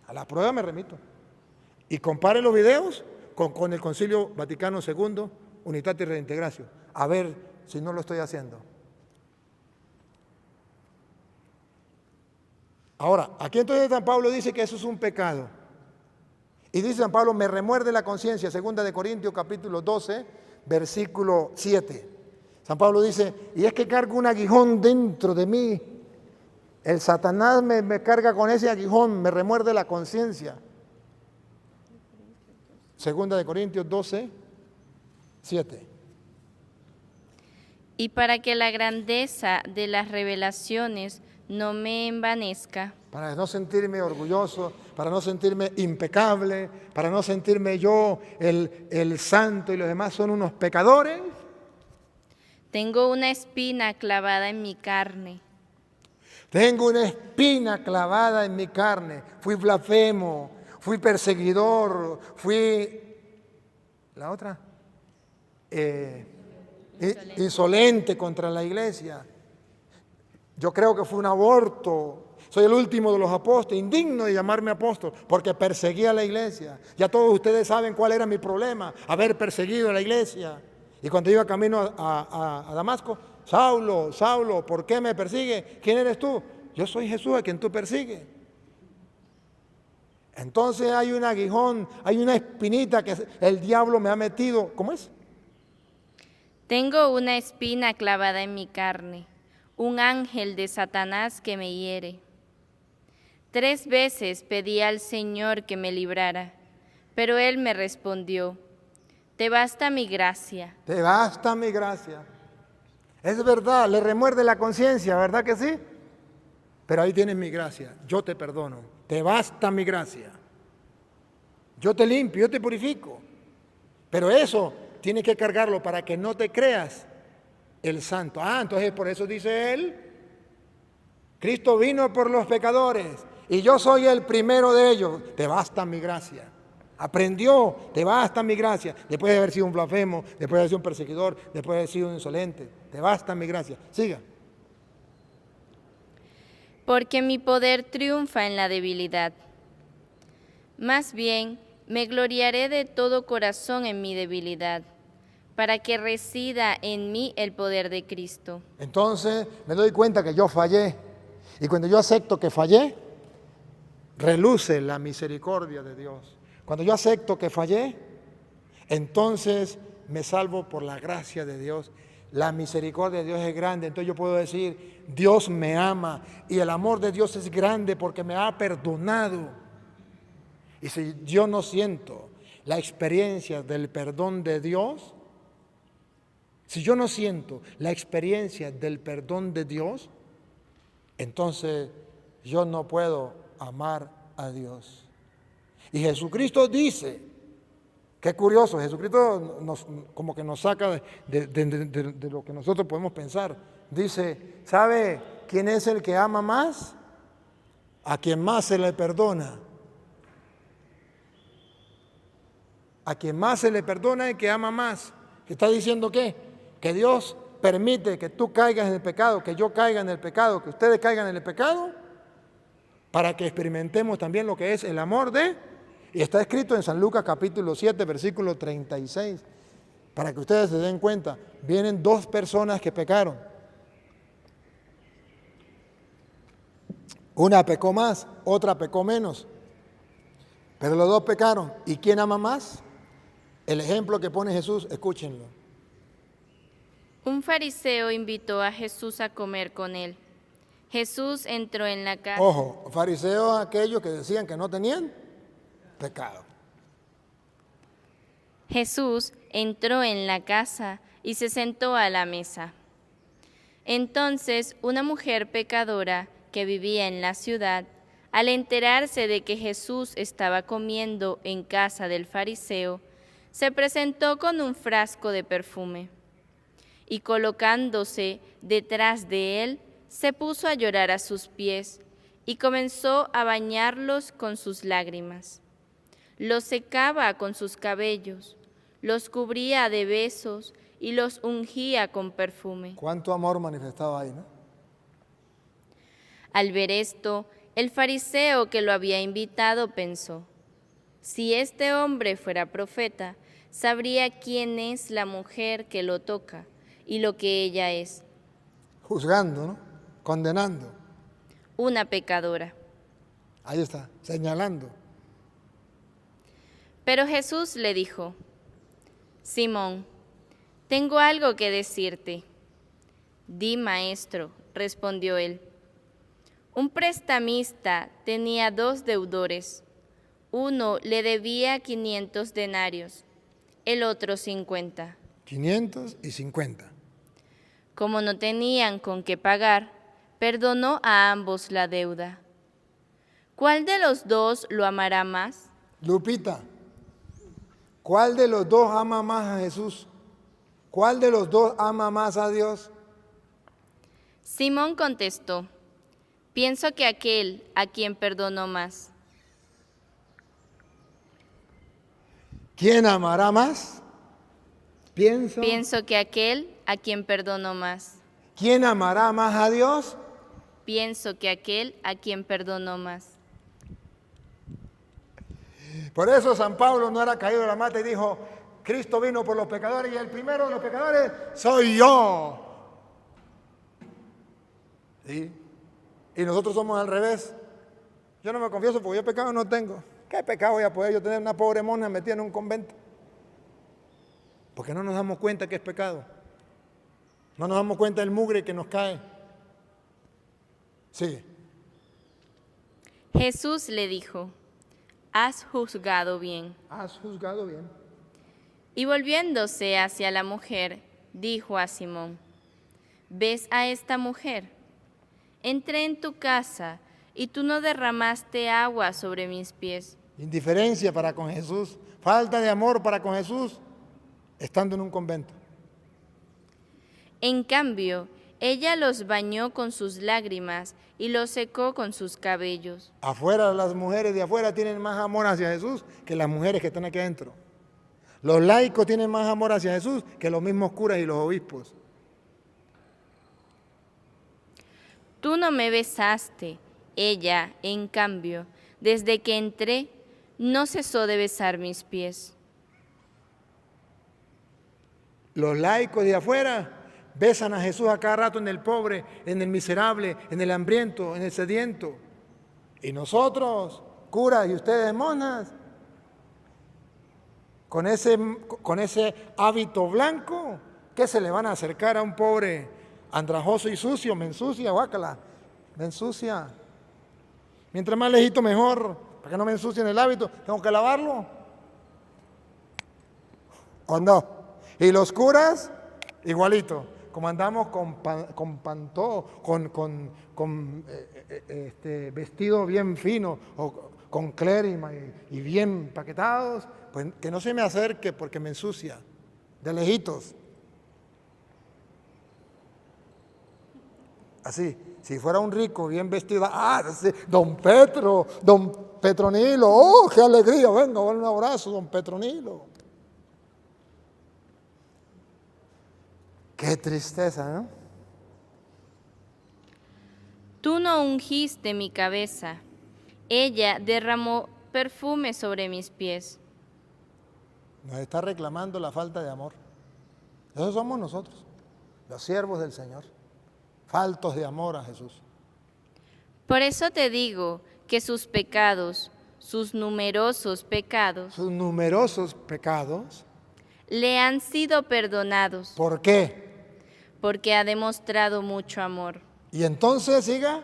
A las pruebas me remito. Y compare los videos con el Concilio Vaticano II, Unitatis Redintegratio, a ver si no lo estoy haciendo. Ahora, aquí entonces San Pablo dice que eso es un pecado. Y dice San Pablo, me remuerde la conciencia, 2 de Corintios capítulo 12, versículo 7. San Pablo dice, y es que cargo un aguijón dentro de mí. El Satanás me carga con ese aguijón, me remuerde la conciencia. 2 de Corintios 12, 7. Y para que la grandeza de las revelaciones no me envanezca, Para no sentirme orgulloso, para no sentirme impecable, para no sentirme yo el santo y los demás son unos pecadores. tengo una espina clavada en mi carne. Tengo una espina clavada en mi carne. Fui blasfemo, fui perseguidor, fui... ¿La otra? Insolente contra la iglesia. Yo creo que fue un aborto. Soy el último de los apóstoles, indigno de llamarme apóstol, porque perseguía a la iglesia. Ya todos ustedes saben cuál era mi problema, haber perseguido a la iglesia. Y cuando iba camino a Damasco, Saulo, Saulo, ¿por qué me persigue? ¿Quién eres tú? Yo soy Jesús a quien tú persigues. Entonces hay un aguijón, hay una espinita que el diablo me ha metido. ¿Cómo es? Tengo una espina clavada en mi carne, un ángel de Satanás que me hiere. 3 veces pedí al Señor que me librara, pero Él me respondió, te basta mi gracia. Te basta mi gracia. Es verdad, le remuerde la conciencia, ¿verdad que sí? Pero ahí tienes mi gracia, yo te perdono, te basta mi gracia. Yo te limpio, yo te purifico. Pero eso tienes que cargarlo para que no te creas el santo. Entonces por eso dice él, Cristo vino por los pecadores y yo soy el primero de ellos. Te basta mi gracia. Aprendió, te basta mi gracia. Después de haber sido un blasfemo, después de haber sido un perseguidor, después de haber sido un insolente. Te basta mi gracia. Siga. Porque mi poder triunfa en la debilidad. Más bien, me gloriaré de todo corazón en mi debilidad, para que resida en mí el poder de Cristo. Entonces me doy cuenta que yo fallé. Y cuando yo acepto que fallé, reluce la misericordia de Dios. Cuando yo acepto que fallé, entonces me salvo por la gracia de Dios. La misericordia de Dios es grande, entonces yo puedo decir, Dios me ama y el amor de Dios es grande porque me ha perdonado. Y si yo no siento la experiencia del perdón de Dios, si yo no siento la experiencia del perdón de Dios, entonces yo no puedo amar a Dios. Y Jesucristo dice, qué curioso, Jesucristo como que nos saca de lo que nosotros podemos pensar. Dice, ¿sabe quién es el que ama más? A quien más se le perdona. A quien más se le perdona es el que ama más. ¿Qué está diciendo qué? Que Dios permite que tú caigas en el pecado, que yo caiga en el pecado, que ustedes caigan en el pecado, para que experimentemos también lo que es el amor de... Y está escrito en San Lucas capítulo 7, versículo 36, para que ustedes se den cuenta. Vienen 2 personas que pecaron. Una pecó más, otra pecó menos. Pero los 2 pecaron. ¿Y quién ama más? El ejemplo que pone Jesús, escúchenlo. Un fariseo invitó a Jesús a comer con él. Jesús entró en la casa. Ojo, fariseos aquellos que decían que no tenían pecado. Jesús entró en la casa y se sentó a la mesa. Entonces una mujer pecadora que vivía en la ciudad, al enterarse de que Jesús estaba comiendo en casa del fariseo, se presentó con un frasco de perfume y colocándose detrás de él, se puso a llorar a sus pies y comenzó a bañarlos con sus lágrimas. Los secaba con sus cabellos, los cubría de besos y los ungía con perfume. ¿Cuánto amor manifestado ahí, no? Al ver esto, el fariseo que lo había invitado pensó, si este hombre fuera profeta, sabría quién es la mujer que lo toca y lo que ella es. Juzgando, ¿no? Condenando. Una pecadora. Ahí está, señalando. Pero Jesús le dijo, Simón, tengo algo que decirte. Di, maestro, respondió él. Un prestamista tenía 2 deudores. Uno le debía 500 denarios, el otro 50. 550. Como no tenían con qué pagar, perdonó a ambos la deuda. ¿Cuál de los 2 lo amará más? Lupita, ¿cuál de los 2 ama más a Jesús? ¿Cuál de los 2 ama más a Dios? Simón contestó, pienso que aquel a quien perdonó más. ¿Quién amará más? Pienso que aquel a quien perdonó más. ¿Quién amará más a Dios? Pienso que aquel a quien perdonó más. Por eso San Pablo no era caído de la mata y dijo, Cristo vino por los pecadores y el primero de los pecadores soy yo. ¿Sí? Y nosotros somos al revés. Yo no me confieso porque yo pecado no tengo. ¿Qué pecado voy a poder yo tener una pobre monja metida en un convento? Porque no nos damos cuenta que es pecado. No nos damos cuenta del mugre que nos cae. Sigue. Jesús le dijo, has juzgado bien. Has juzgado bien. Y volviéndose hacia la mujer, dijo a Simón, ¿ves a esta mujer? Entré en tu casa y tú no derramaste agua sobre mis pies. Indiferencia para con Jesús, falta de amor para con Jesús, estando en un convento. En cambio, ella los bañó con sus lágrimas y los secó con sus cabellos. Afuera, las mujeres de afuera tienen más amor hacia Jesús que las mujeres que están aquí adentro. Los laicos tienen más amor hacia Jesús que los mismos curas y los obispos. Tú no me besaste. Ella, en cambio, desde que entré, no cesó de besar mis pies. Los laicos de afuera besan a Jesús a cada rato en el pobre, en el miserable, en el hambriento, en el sediento. Y nosotros, curas y ustedes, monjas, con ese hábito blanco, ¿qué se le van a acercar a un pobre andrajoso y sucio? Me ensucia, guácala, me ensucia. Mientras más lejito mejor, para que no me ensucien el hábito, tengo que lavarlo. ¿O no? Y los curas, igualito, como andamos con vestido bien fino, o con clérima y bien paquetados, pues que no se me acerque porque me ensucia, de lejitos. Así, si fuera un rico bien vestido, sí, don Petronilo, ¡oh, qué alegría! Venga, un abrazo, don Petronilo. Qué tristeza, ¿no? Tú no ungiste mi cabeza. Ella derramó perfume sobre mis pies. Nos está reclamando la falta de amor. Esos somos nosotros, los siervos del Señor, faltos de amor a Jesús. Por eso te digo que sus pecados, sus numerosos pecados, le han sido perdonados. ¿Por qué? Porque ha demostrado mucho amor. Y entonces, siga.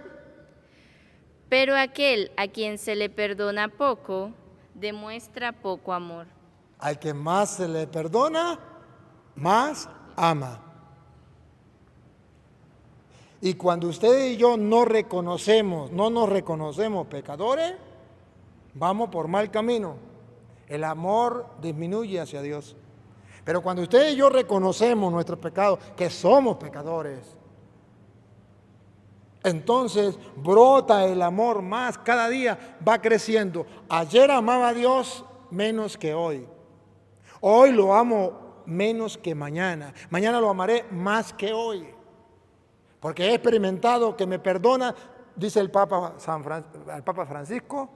Pero aquel a quien se le perdona poco, demuestra poco amor. Al que más se le perdona, más ama. Y cuando usted y yo no nos reconocemos pecadores, vamos por mal camino. El amor disminuye hacia Dios. Pero cuando usted y yo reconocemos nuestros pecados, que somos pecadores, entonces brota el amor más, cada día va creciendo. Ayer amaba a Dios menos que hoy. Hoy lo amo menos que mañana. Mañana lo amaré más que hoy. Porque he experimentado que me perdona, dice el Papa Francisco.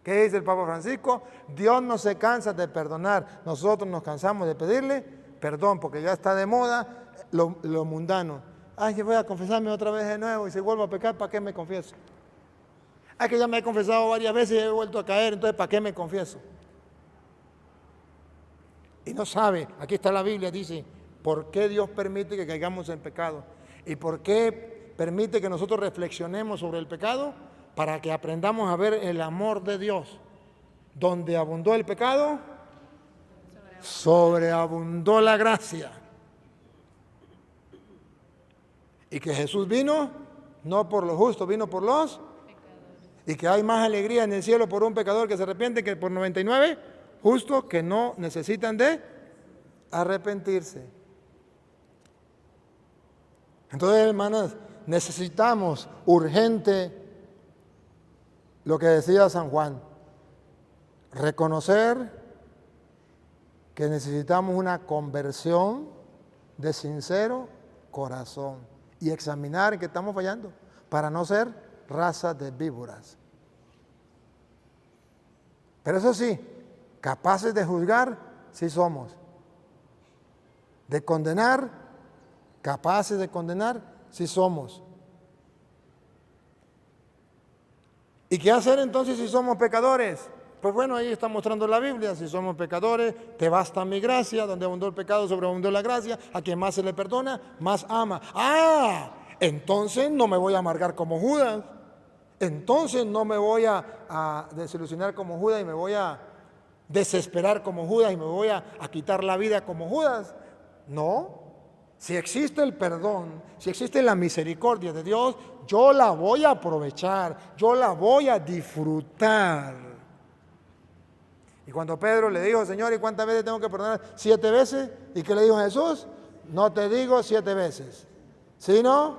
¿Qué dice el Papa Francisco? Dios no se cansa de perdonar. Nosotros nos cansamos de pedirle perdón porque ya está de moda lo mundano. Ay, yo voy a confesarme otra vez de nuevo y si vuelvo a pecar, ¿para qué me confieso? Es que ya me he confesado varias veces y he vuelto a caer, entonces ¿para qué me confieso? Y no sabe, aquí está la Biblia, dice, ¿por qué Dios permite que caigamos en pecado? ¿Y por qué permite que nosotros reflexionemos sobre el pecado? Para que aprendamos a ver el amor de Dios. Donde abundó el pecado, sobreabundó la gracia. Y que Jesús vino, no por los justos, vino por los pecadores. Y que hay más alegría en el cielo por un pecador que se arrepiente que por 99 justos que no necesitan de arrepentirse. Entonces, hermanas, necesitamos urgente lo que decía San Juan, reconocer que necesitamos una conversión de sincero corazón y examinar en qué estamos fallando para no ser raza de víboras. Pero eso sí, capaces de juzgar, sí somos. De condenar, capaces de condenar, sí somos. ¿Y qué hacer entonces si somos pecadores? Pues bueno, ahí está mostrando la Biblia, si somos pecadores, te basta mi gracia, donde abundó el pecado, sobreabundó la gracia, a quien más se le perdona, más ama. Entonces no me voy a amargar como Judas, entonces no me voy a desilusionar como Judas y me voy a desesperar como Judas y me voy a quitar la vida como Judas. No, si existe el perdón, si existe la misericordia de Dios, yo la voy a aprovechar, yo la voy a disfrutar. Y cuando Pedro le dijo, Señor, ¿y cuántas veces tengo que perdonar? 7 veces. ¿Y qué le dijo Jesús? No te digo 7 veces, sino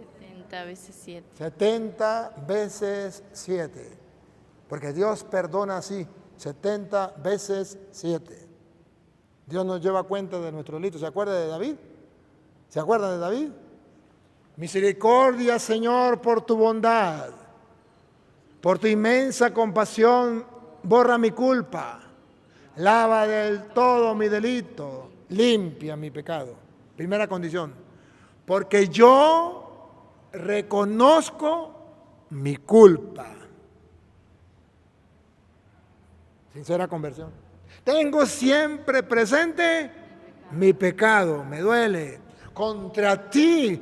70 veces 7. 70 veces 7. Porque Dios perdona así, 70 veces 7. Dios nos lleva cuenta de nuestros delitos. ¿Se acuerda de David? ¿Se acuerdan de David? Misericordia, Señor, por tu bondad, por tu inmensa compasión, borra mi culpa, lava del todo mi delito, limpia mi pecado. Primera condición, porque yo reconozco mi culpa. Sincera conversión. Tengo siempre presente mi pecado, me duele. Contra ti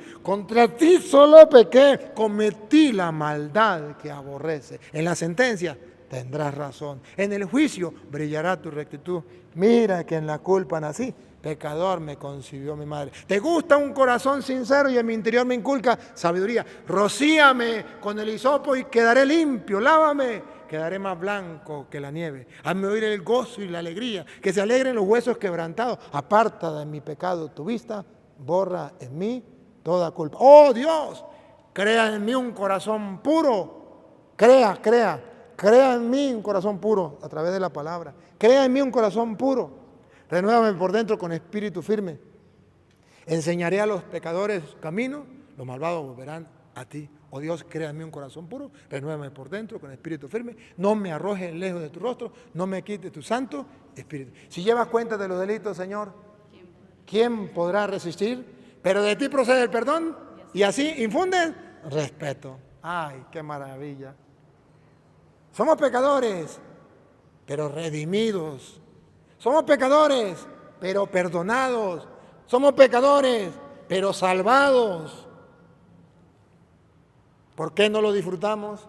solo pequé, cometí la maldad que aborrece. En la sentencia tendrás razón, en el juicio brillará tu rectitud. Mira que en la culpa nací, pecador me concibió mi madre. ¿Te gusta un corazón sincero y en mi interior me inculca sabiduría? Rocíame con el hisopo y quedaré limpio, lávame, quedaré más blanco que la nieve. Hazme oír el gozo y la alegría, que se alegren los huesos quebrantados. Aparta de mi pecado tu vista, borra en mí toda culpa. ¡Oh Dios! Crea en mí un corazón puro. Crea en mí un corazón puro a través de la palabra. Crea en mí un corazón puro. Renuévame por dentro con espíritu firme. Enseñaré a los pecadores camino, los malvados volverán a ti. Oh Dios, crea en mí un corazón puro, renuévame por dentro con espíritu firme. No me arrojes lejos de tu rostro, no me quites tu santo espíritu. Si llevas cuenta de los delitos, Señor, ¿quién podrá resistir? Pero de ti procede el perdón y así infundes respeto. ¡Ay, qué maravilla! Somos pecadores, pero redimidos. Somos pecadores, pero perdonados. Somos pecadores, pero salvados. ¿Por qué no lo disfrutamos?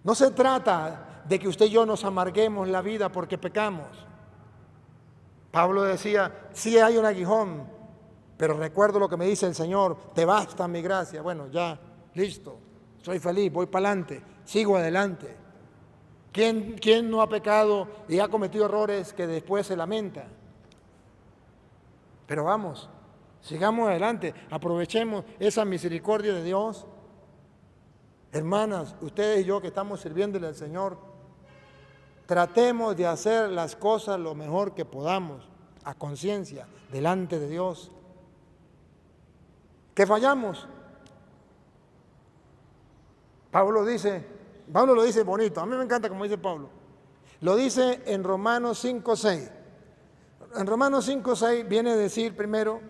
No se trata de que usted y yo nos amarguemos la vida porque pecamos. Pablo decía, sí hay un aguijón, pero recuerdo lo que me dice el Señor, te basta mi gracia. Bueno, ya, listo, soy feliz, voy para adelante, sigo adelante. ¿Quién no ha pecado y ha cometido errores que después se lamenta? Pero vamos, sigamos adelante, aprovechemos esa misericordia de Dios. Hermanas, ustedes y yo que estamos sirviéndole al Señor, tratemos de hacer las cosas lo mejor que podamos, a conciencia, delante de Dios. ¿Que fallamos? Pablo lo dice bonito, a mí me encanta como dice Pablo. Lo dice en Romanos 5:6. En Romanos 5:6 viene a decir primero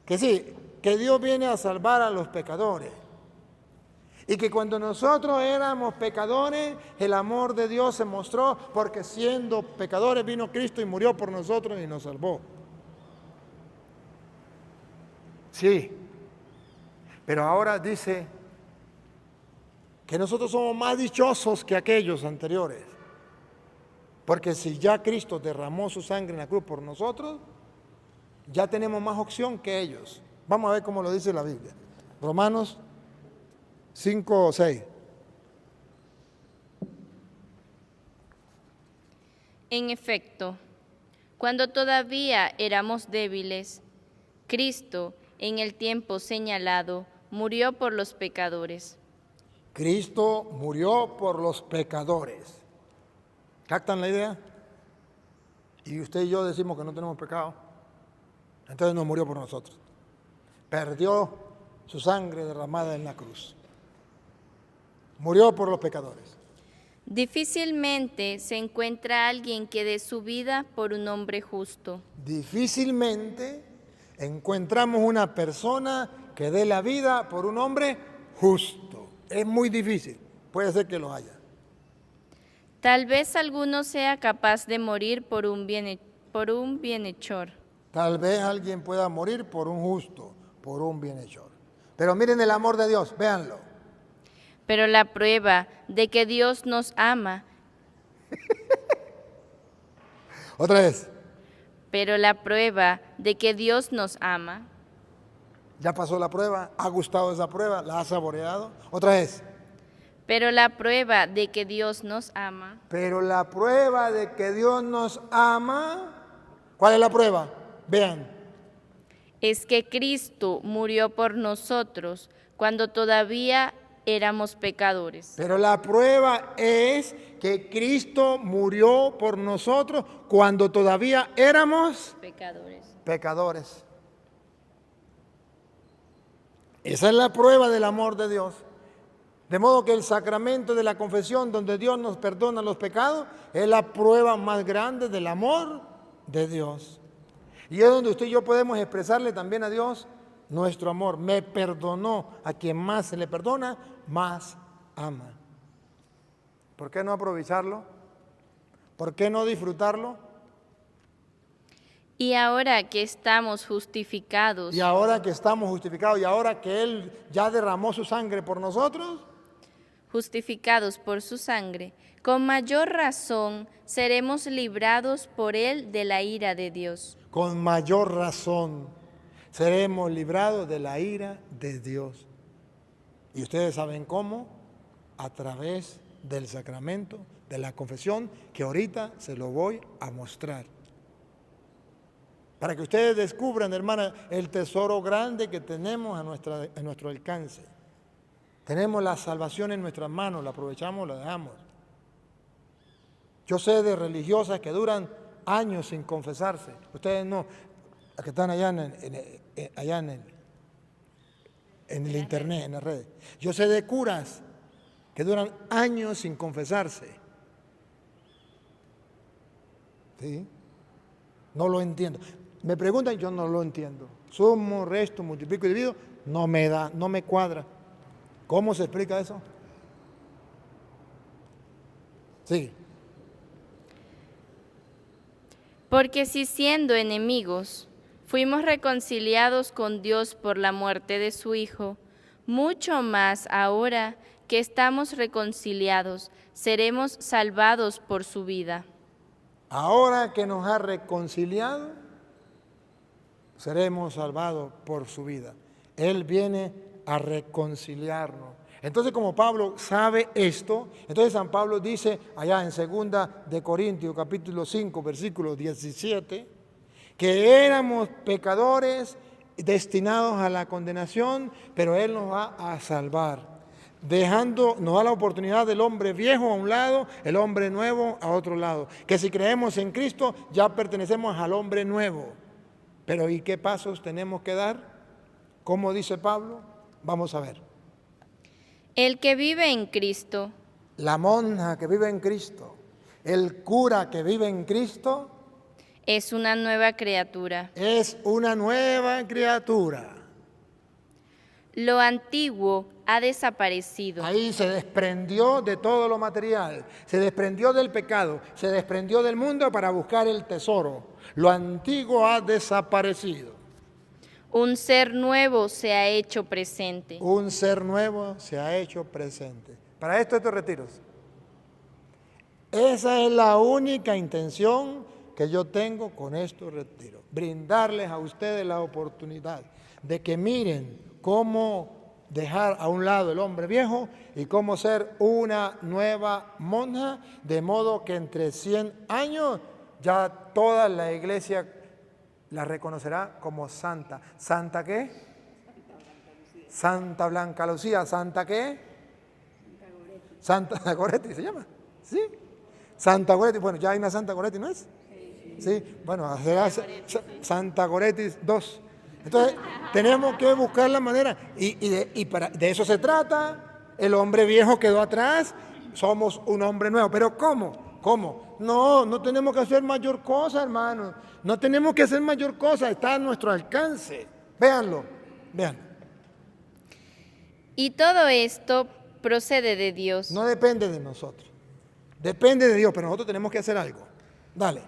que sí, que Dios viene a salvar a los pecadores Y que cuando nosotros éramos pecadores, el amor de Dios se mostró, porque siendo pecadores vino Cristo y murió por nosotros y nos salvó. Sí, pero ahora dice que nosotros somos más dichosos que aquellos anteriores. Porque si ya Cristo derramó su sangre en la cruz por nosotros, ya tenemos más opción que ellos. Vamos a ver cómo lo dice la Biblia. Romanos 5 o 6. En efecto, cuando todavía éramos débiles, Cristo, en el tiempo señalado, murió por los pecadores. Cristo murió por los pecadores. ¿Captan la idea? Y usted y yo decimos que no tenemos pecado. Entonces no murió por nosotros. Perdió su sangre derramada en la cruz. Murió por los pecadores. Difícilmente se encuentra alguien que dé su vida por un hombre justo. Difícilmente encontramos una persona que dé la vida por un hombre justo. Es muy difícil. Puede ser que lo haya. Tal vez alguno sea capaz de morir por un bienhechor. Tal vez alguien pueda morir por un justo, por un bienhechor. Pero miren el amor de Dios, véanlo. Pero la prueba de que Dios nos ama. Otra vez. Pero la prueba de que Dios nos ama. Ya pasó la prueba, ha gustado esa prueba, la ha saboreado. Otra vez. Pero la prueba de que Dios nos ama. Pero la prueba de que Dios nos ama, ¿cuál es la prueba? Vean. Es que Cristo murió por nosotros cuando todavía éramos pecadores. Pero la prueba es que Cristo murió por nosotros cuando todavía éramos pecadores. Esa es la prueba del amor de Dios. De modo que el sacramento de la confesión, donde Dios nos perdona los pecados, es la prueba más grande del amor de Dios. Y es donde usted y yo podemos expresarle también a Dios nuestro amor. Me perdonó. A quien más se le perdona, más ama. ¿Por qué no aprovecharlo? ¿Por qué no disfrutarlo? Y ahora que estamos justificados. Y ahora que estamos justificados y ahora que Él ya derramó su sangre por nosotros. Justificados por su sangre, con mayor razón seremos librados por Él de la ira de Dios. Con mayor razón seremos librados de la ira de Dios. ¿Y ustedes saben cómo? A través del sacramento de la confesión, que ahorita se lo voy a mostrar. Para que ustedes descubran, hermana, el tesoro grande que tenemos a nuestro alcance. Tenemos la salvación en nuestras manos, la aprovechamos, la dejamos. Yo sé de religiosas que duran años sin confesarse. Ustedes no, las que están allá en el internet, en las redes. Yo sé de curas que duran años sin confesarse. ¿Sí? No lo entiendo. Me preguntan, yo no lo entiendo. Sumo, resto, multiplico y divido, no me da, no me cuadra. ¿Cómo se explica eso? Sí. Porque si siendo enemigos fuimos reconciliados con Dios por la muerte de su Hijo, mucho más ahora que estamos reconciliados, seremos salvados por su vida. Ahora que nos ha reconciliado, seremos salvados por su vida. Él viene a reconciliarnos. Entonces, como Pablo sabe esto, entonces San Pablo dice allá en 2 de Corintios capítulo 5 versículo 17 que éramos pecadores destinados a la condenación, pero Él nos va a salvar, nos da la oportunidad del hombre viejo a un lado, el hombre nuevo a otro lado, que si creemos en Cristo ya pertenecemos al hombre nuevo. Pero ¿y qué pasos tenemos que dar? ¿Cómo dice Pablo? Vamos a ver. El que vive en Cristo, la monja que vive en Cristo, el cura que vive en Cristo, es una nueva criatura. Es una nueva criatura. Lo antiguo ha desaparecido. Ahí se desprendió de todo lo material, se desprendió del pecado, se desprendió del mundo para buscar el tesoro. Lo antiguo ha desaparecido. Un ser nuevo se ha hecho presente. Un ser nuevo se ha hecho presente. Para esto estos retiros. Esa es la única intención que yo tengo con estos retiros. Brindarles a ustedes la oportunidad de que miren cómo dejar a un lado el hombre viejo y cómo ser una nueva monja, de modo que entre 100 años ya toda la iglesia la reconocerá como santa. ¿Santa qué? Santa Blanca Lucía. ¿Santa qué? Santa Goretti se llama. ¿Sí? Santa Goretti. Bueno, ya hay una Santa Goretti, ¿no es? Sí. Bueno, será Santa Goretti 2. Entonces, tenemos que buscar la manera. Y de eso se trata. El hombre viejo quedó atrás. Somos un hombre nuevo. ¿Pero cómo? ¿Cómo? No tenemos que hacer mayor cosa, hermanos. No tenemos que hacer mayor cosa. Está a nuestro alcance. Véanlo. Vean. Y todo esto procede de Dios. No depende de nosotros. Depende de Dios, pero nosotros tenemos que hacer algo. Dale.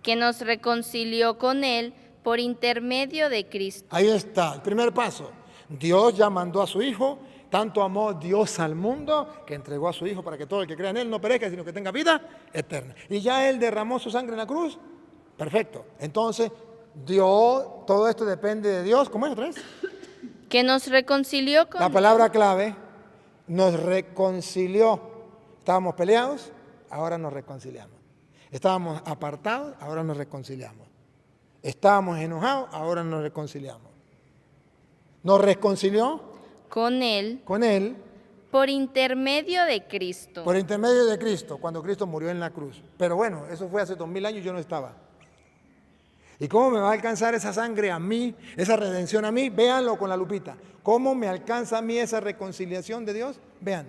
Que nos reconcilió con Él por intermedio de Cristo. Ahí está, el primer paso. Dios ya mandó a su Hijo, tanto amó Dios al mundo, que entregó a su Hijo para que todo el que crea en Él no perezca, sino que tenga vida eterna. Y ya Él derramó su sangre en la cruz. Perfecto. Entonces, Dios, todo esto depende de Dios. ¿Cómo es otra vez? Que nos reconcilió con La palabra clave, nos reconcilió. Estábamos peleados, ahora nos reconciliamos. Estábamos apartados, ahora nos reconciliamos. Estábamos enojados, ahora nos reconciliamos. Nos reconcilió con Él con Él por intermedio de Cristo. por intermedio de Cristo, cuando Cristo murió en la cruz. Pero bueno, eso fue hace 2000 años y yo no estaba. ¿Y cómo me va a alcanzar esa sangre a mí, esa redención a mí? Véanlo con la lupita. ¿Cómo me alcanza a mí esa reconciliación de Dios? Vean.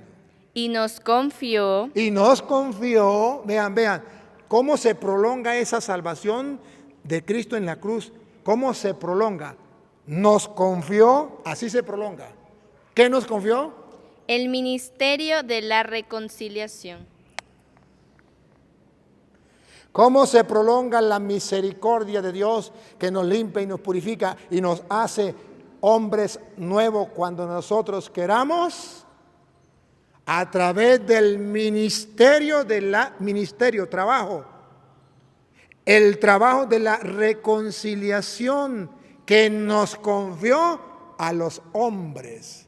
Y nos confió Y nos confió, vean, cómo se prolonga esa salvación de Cristo en la cruz. ¿Cómo se prolonga? Nos confió, así se prolonga. ¿Qué nos confió? el ministerio de la reconciliación. ¿Cómo se prolonga la misericordia de Dios que nos limpia y nos purifica y nos hace hombres nuevos cuando nosotros queramos? A través del trabajo. El trabajo de la reconciliación que nos confió a los hombres,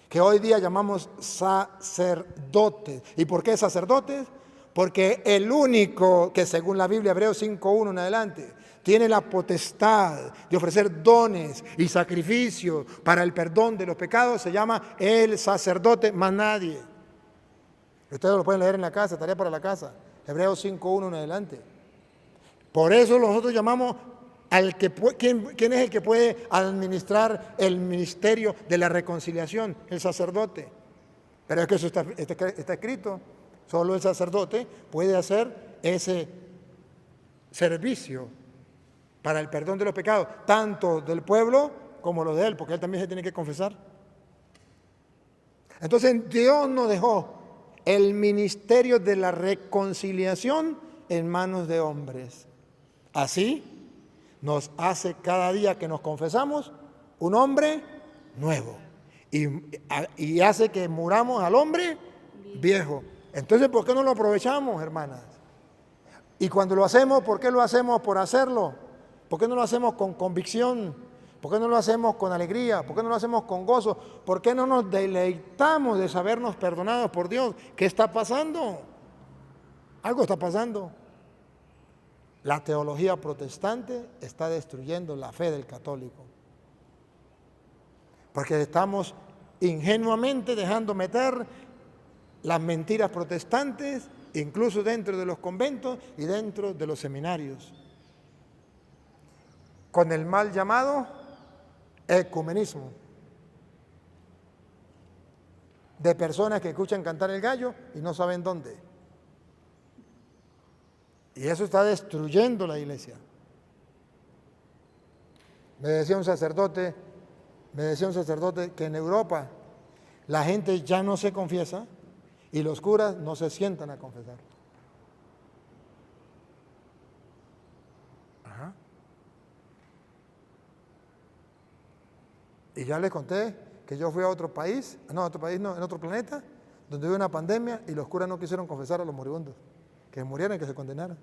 que hoy día llamamos sacerdotes. ¿Y por qué sacerdotes? Porque el único que, según la Biblia, Hebreos 5:1 en adelante, tiene la potestad de ofrecer dones y sacrificios para el perdón de los pecados, se llama el sacerdote, más nadie. Ustedes lo pueden leer en la casa, tarea para la casa, Hebreos 5:1 en adelante. Por eso nosotros llamamos al que ¿quién es el que puede administrar el ministerio de la reconciliación? El sacerdote. Pero es que eso está escrito. Solo el sacerdote puede hacer ese servicio para el perdón de los pecados, tanto del pueblo como los de él, porque él también se tiene que confesar. Entonces Dios nos dejó el ministerio de la reconciliación en manos de hombres. Así nos hace cada día que nos confesamos un hombre nuevo y hace que muramos al hombre viejo. Entonces, ¿por qué no lo aprovechamos, hermanas? Y cuando lo hacemos, ¿por qué lo hacemos por hacerlo? ¿Por qué no lo hacemos con convicción? ¿Por qué no lo hacemos con alegría? ¿Por qué no lo hacemos con gozo? ¿Por qué no nos deleitamos de sabernos perdonados por Dios? ¿Qué está pasando? Algo está pasando. La teología protestante está destruyendo la fe del católico. Porque estamos ingenuamente dejando meter las mentiras protestantes, incluso dentro de los conventos y dentro de los seminarios, con el mal llamado ecumenismo, de personas que escuchan cantar el gallo y no saben dónde. Y eso está destruyendo la iglesia. Me decía un sacerdote que en Europa la gente ya no se confiesa y los curas no se sientan a confesar. Ajá. Y ya les conté que yo fui a otro país, en otro planeta, donde hubo una pandemia y los curas no quisieron confesar a los moribundos, que murieran y que se condenaran.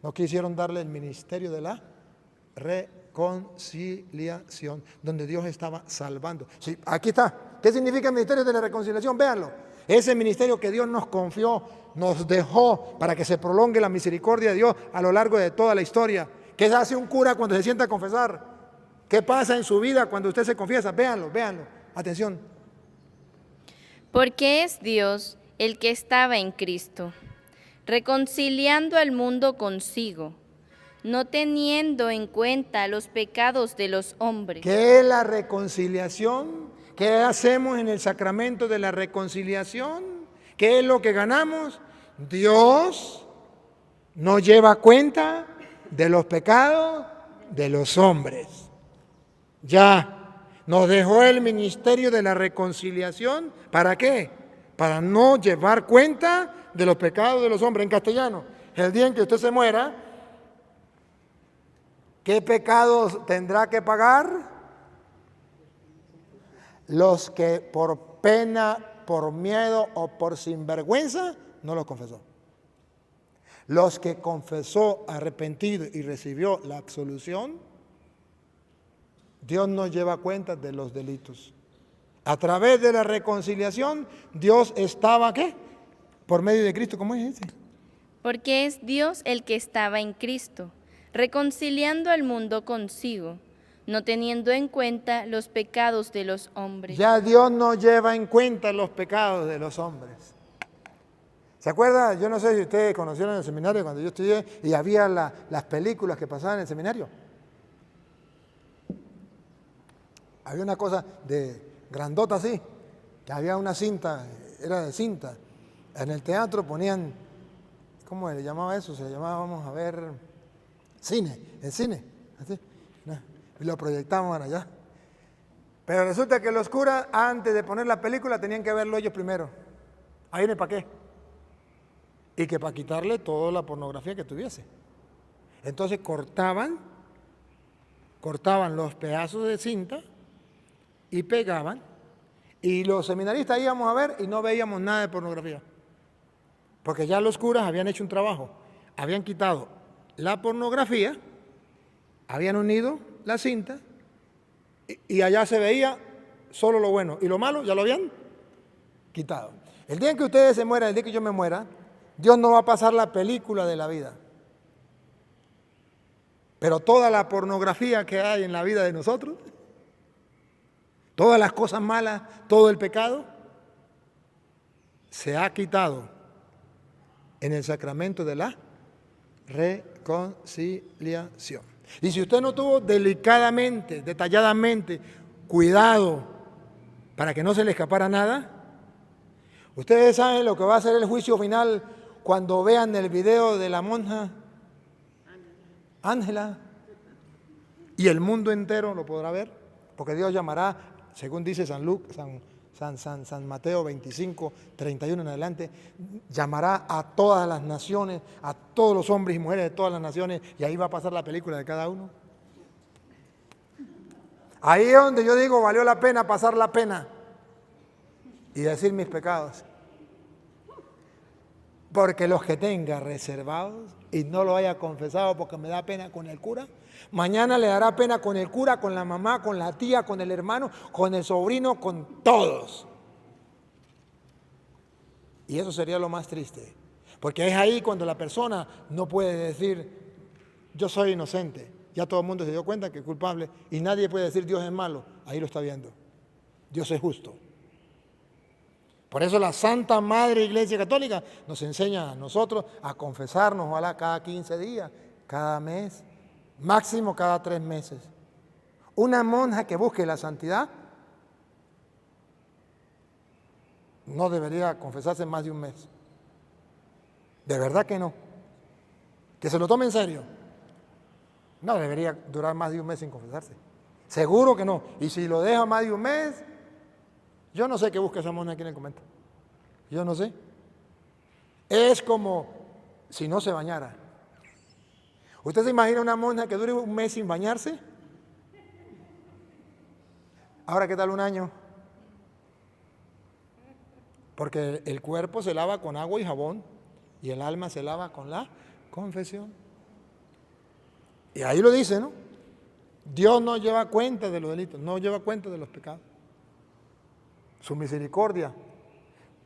No quisieron darle el ministerio de la reconciliación, donde Dios estaba salvando. Sí, aquí está. ¿Qué significa el ministerio de la reconciliación? Véanlo. Ese ministerio que Dios nos confió, nos dejó para que se prolongue la misericordia de Dios a lo largo de toda la historia. ¿Qué hace un cura cuando se sienta a confesar? ¿Qué pasa en su vida cuando usted se confiesa? Véanlo, véanlo. Atención. Porque es Dios el que estaba en Cristo, reconciliando al mundo consigo, no teniendo en cuenta los pecados de los hombres. ¿Qué es la reconciliación? ¿Qué hacemos en el sacramento de la reconciliación? ¿Qué es lo que ganamos? Dios no lleva cuenta de los pecados de los hombres. Ya nos dejó el ministerio de la reconciliación. ¿Para qué? Para no llevar cuenta de los pecados de los hombres. En castellano, el día en que usted se muera, ¿qué pecados tendrá que pagar? Los que por pena, por miedo o por sinvergüenza no los confesó. Los que confesó, arrepentido y recibió la absolución, Dios no lleva cuenta de los delitos. A través de la reconciliación, Dios estaba, ¿qué? Por medio de Cristo, ¿cómo es ese? Porque es Dios el que estaba en Cristo, reconciliando al mundo consigo, no teniendo en cuenta los pecados de los hombres. Ya Dios no lleva en cuenta los pecados de los hombres. ¿Se acuerda? Yo no sé si ustedes conocieron el seminario cuando yo estudié y había las películas que pasaban en el seminario. Había una cosa de grandota así, que había una cinta, era de cinta. En el teatro ponían, ¿cómo le llamaba eso? Se llamaba, vamos a ver, cine, el cine, así, ¿no? Y lo proyectaban allá. Pero resulta que los curas, antes de poner la película, tenían que verlo ellos primero. Ahí no, ¿para qué? Y que para quitarle toda la pornografía que tuviese. Entonces cortaban los pedazos de cinta y pegaban, y los seminaristas íbamos a ver y no veíamos nada de pornografía. Porque ya los curas habían hecho un trabajo, habían quitado la pornografía, habían unido la cinta y allá se veía solo lo bueno y lo malo ya lo habían quitado. El día en que ustedes se mueran, el día que yo me muera, Dios no va a pasar la película de la vida. Pero toda la pornografía que hay en la vida de nosotros, todas las cosas malas, todo el pecado, se ha quitado en el sacramento de la reconciliación. Y si usted no tuvo delicadamente, detalladamente, cuidado para que no se le escapara nada, ustedes saben lo que va a ser el juicio final cuando vean el video de la monja Ángela, y el mundo entero lo podrá ver, porque Dios llamará, según dice San Mateo 25, 31 en adelante, llamará a todas las naciones, a todos los hombres y mujeres de todas las naciones, y ahí va a pasar la película de cada uno. Ahí es donde yo digo, valió la pena pasar la pena y decir mis pecados. Porque los que tenga reservados y no lo haya confesado porque me da pena con el cura, mañana le dará pena con el cura, con la mamá, con la tía, con el hermano, con el sobrino, con todos. Y eso sería lo más triste. Porque es ahí cuando la persona no puede decir, yo soy inocente. Ya todo el mundo se dio cuenta que es culpable y nadie puede decir Dios es malo. Ahí lo está viendo. Dios es justo. Por eso la Santa Madre Iglesia Católica nos enseña a nosotros a confesarnos, ojalá cada 15 días, cada mes, máximo cada 3 meses. Una monja que busque la santidad no debería confesarse más de un mes. De verdad que no. Que se lo tome en serio. No debería durar más de un mes sin confesarse. Seguro que no. Y si lo deja más de un mes, Yo no sé qué busca esa monja aquí en el convento. Yo no sé. Es como si no se bañara. ¿Usted se imagina una monja que dure un mes sin bañarse? Ahora, ¿qué tal un año? Porque el cuerpo se lava con agua y jabón y el alma se lava con la confesión. Y ahí lo dice, ¿no? Dios no lleva cuenta de los delitos, no lleva cuenta de los pecados. Su misericordia.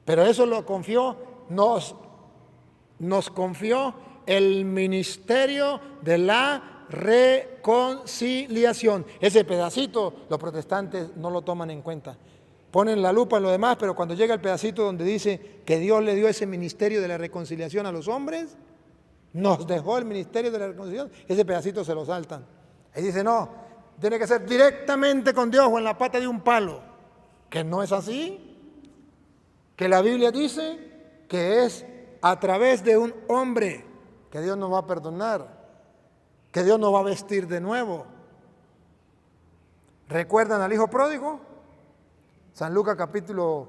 Pero eso lo confió, nos confió el ministerio de la reconciliación. Ese pedacito los protestantes no lo toman en cuenta. Ponen la lupa en lo demás, pero cuando llega el pedacito donde dice que Dios le dio ese ministerio de la reconciliación a los hombres, nos dejó el ministerio de la reconciliación, ese pedacito se lo saltan. Y dice, no, tiene que ser directamente con Dios o en la pata de un palo. Que no es así. Que la Biblia dice que es a través de un hombre que Dios nos va a perdonar, que Dios nos va a vestir de nuevo. ¿Recuerdan al hijo pródigo? San Lucas capítulo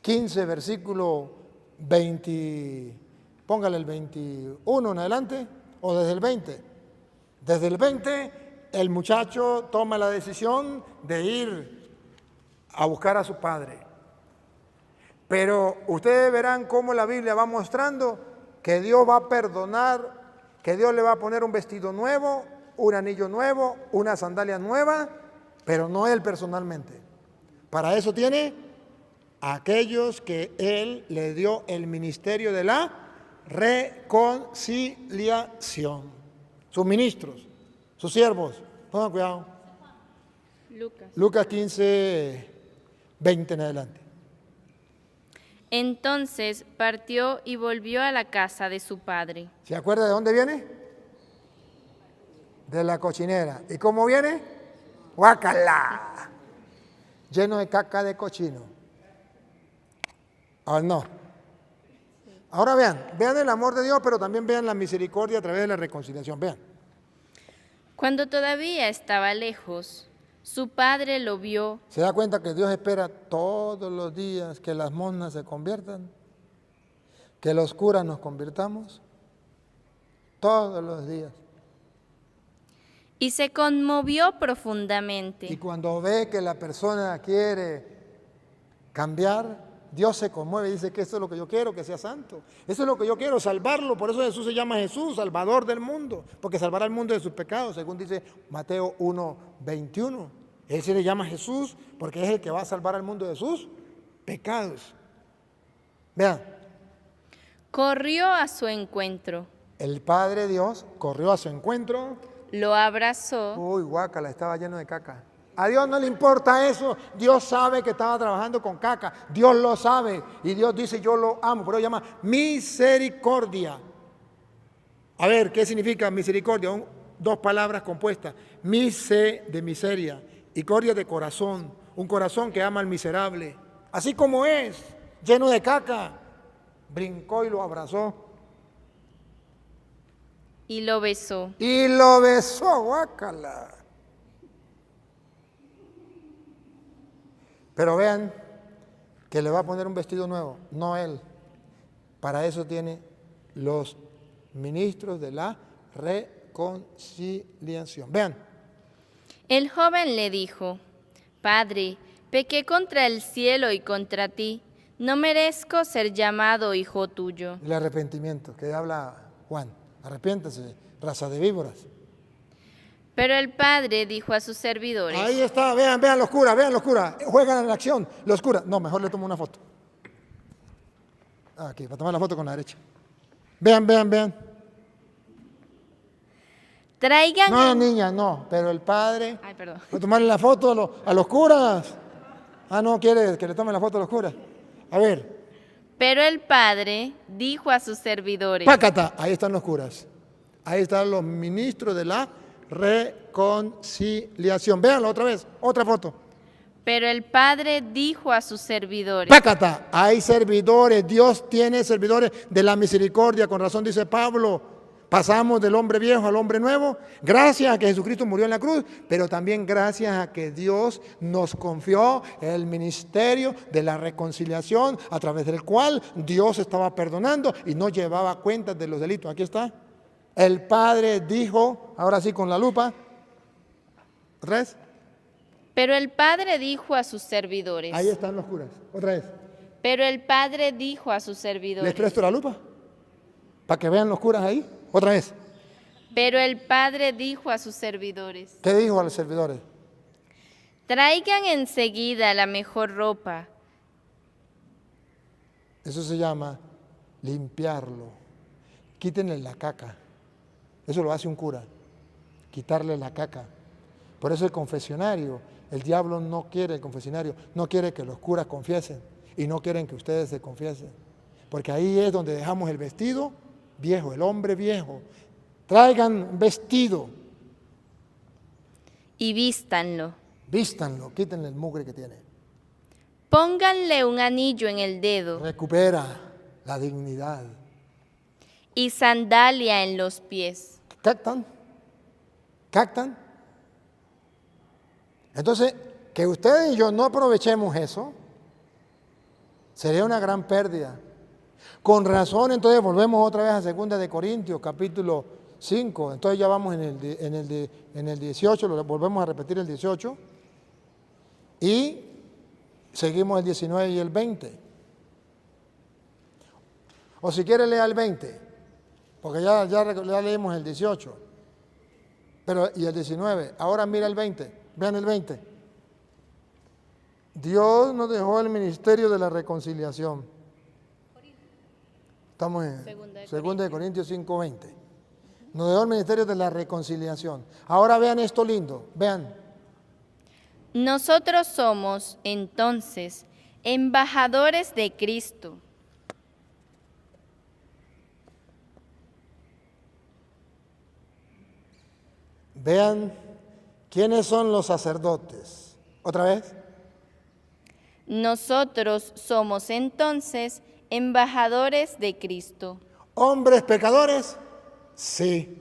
15, versículo 20, póngale el 21 en adelante, o desde el 20. Desde el 20, el muchacho toma la decisión de ir a buscar a su padre. Pero ustedes verán cómo la Biblia va mostrando que Dios va a perdonar, que Dios le va a poner un vestido nuevo, un anillo nuevo, una sandalia nueva, pero no él personalmente. Para eso tiene a aquellos que Él le dio el ministerio de la reconciliación. Sus ministros, sus siervos. Pongan cuidado. Lucas 15, 20 en adelante. Entonces partió y volvió a la casa de su padre. ¿Se acuerda de dónde viene? De la cochinera. ¿Y cómo viene? ¡Guácala! Lleno de caca de cochino. Ah, no. Ahora vean el amor de Dios, pero también vean la misericordia a través de la reconciliación. Vean. Cuando todavía estaba lejos, su padre lo vio. ¿Se da cuenta que Dios espera todos los días que las monjas se conviertan? Que los curas nos convirtamos. Todos los días. Y se conmovió profundamente. Y cuando ve que la persona quiere cambiar, Dios se conmueve y dice que esto es lo que yo quiero, que sea santo. Eso es lo que yo quiero, salvarlo. Por eso Jesús se llama Jesús, Salvador del mundo, porque salvará al mundo de sus pecados, según dice Mateo 1:21. Él se le llama Jesús porque es el que va a salvar al mundo de sus pecados. Vean. Corrió a su encuentro. El Padre Dios corrió a su encuentro. Lo abrazó. Uy, guácala, estaba lleno de caca. A Dios no le importa eso. Dios sabe que estaba trabajando con caca. Dios lo sabe. Y Dios dice, yo lo amo. Pero llama misericordia. A ver, ¿qué significa misericordia? Dos palabras compuestas. Mise de miseria y cordia de corazón. Un corazón que ama al miserable. Así como es, lleno de caca. Brincó y lo abrazó. Y lo besó. Y lo besó, guácala. Pero vean que le va a poner un vestido nuevo, no él. Para eso tiene los ministros de la reconciliación. Vean. El joven le dijo, Padre, pequé contra el cielo y contra ti. No merezco ser llamado hijo tuyo. El arrepentimiento que habla Juan. Arrepiéntase, raza de víboras. Pero el padre dijo a sus servidores. Ahí está, vean los curas, juegan en la acción, los curas. No, mejor le tomo una foto. Aquí, para tomar la foto con la derecha. Vean. Traigan. No, niña, no, pero el padre. Ay, perdón. ¿Va a tomarle la foto a los curas? Ah, no, quiere que le tome la foto a los curas. A ver. Pero el padre dijo a sus servidores. Pácata, ahí están los curas. Ahí están los ministros de la reconciliación. Véanlo otra vez, otra foto. Pero el padre dijo a sus servidores. Pácata, hay servidores, Dios tiene servidores de la misericordia, con razón dice Pablo. Pasamos del hombre viejo al hombre nuevo, gracias a que Jesucristo murió en la cruz, pero también gracias a que Dios nos confió el ministerio de la reconciliación, a través del cual Dios estaba perdonando y no llevaba cuentas de los delitos. Aquí está. El Padre dijo, ahora sí con la lupa, otra vez. Pero el Padre dijo a sus servidores. Ahí están los curas, otra vez. Pero el Padre dijo a sus ¿Les servidores. presto la lupa? Para que vean los curas ahí. Otra vez. Pero el Padre dijo a sus servidores. ¿Qué dijo a los servidores? Traigan enseguida la mejor ropa. Eso se llama limpiarlo. Quítenle la caca. Eso lo hace un cura. Quitarle la caca. Por eso el confesionario, el diablo no quiere el confesionario, no quiere que los curas confiesen y no quieren que ustedes se confiesen. Porque ahí es donde dejamos el vestido viejo, el hombre viejo. Traigan vestido. Y vístanlo. Vístanlo, quítenle el mugre que tiene. Pónganle un anillo en el dedo Recupera la dignidad. y sandalia en los pies. ¿Captan? ¿Captan? Entonces, que ustedes y yo no aprovechemos eso, sería una gran pérdida. Con razón, entonces volvemos otra vez a 2 de Corintios, capítulo 5. Entonces ya vamos en el 18, lo volvemos a repetir el 18. Y seguimos el 19 y el 20. O si quiere lea el 20, porque ya leímos el 18. Pero, y el 19. Ahora mira el 20. Vean el 20. Dios nos dejó el ministerio de la reconciliación. Estamos en 2 de Corintios 5:20. Nos dejó el ministerio de la reconciliación. Ahora vean esto lindo. Vean. Nosotros somos, entonces, embajadores de Cristo. Vean quiénes son los sacerdotes. ¿Otra vez? Nosotros somos, entonces, embajadores de Cristo. ¿Hombres pecadores? Sí.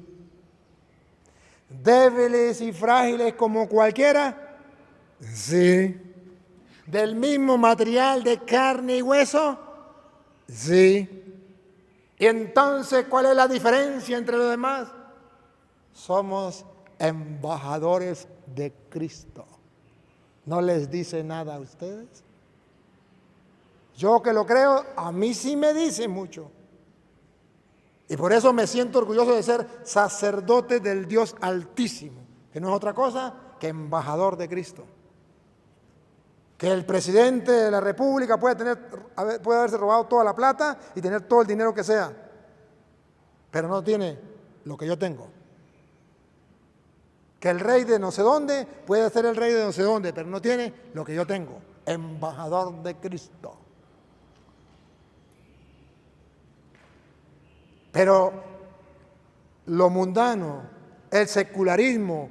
¿Débiles y frágiles como cualquiera? Sí. ¿Del mismo material de carne y hueso? Sí. ¿Y entonces cuál es la diferencia entre los demás? Somos embajadores de Cristo. ¿No les dice nada a ustedes? Yo que lo creo, a mí sí me dice mucho. Y por eso me siento orgulloso de ser sacerdote del Dios Altísimo, que no es otra cosa que embajador de Cristo. Que el presidente de la República puede haberse robado toda la plata y tener todo el dinero que sea, pero no tiene lo que yo tengo. Que el rey de no sé dónde puede ser el rey de no sé dónde, pero no tiene lo que yo tengo. Embajador de Cristo. Pero lo mundano, el secularismo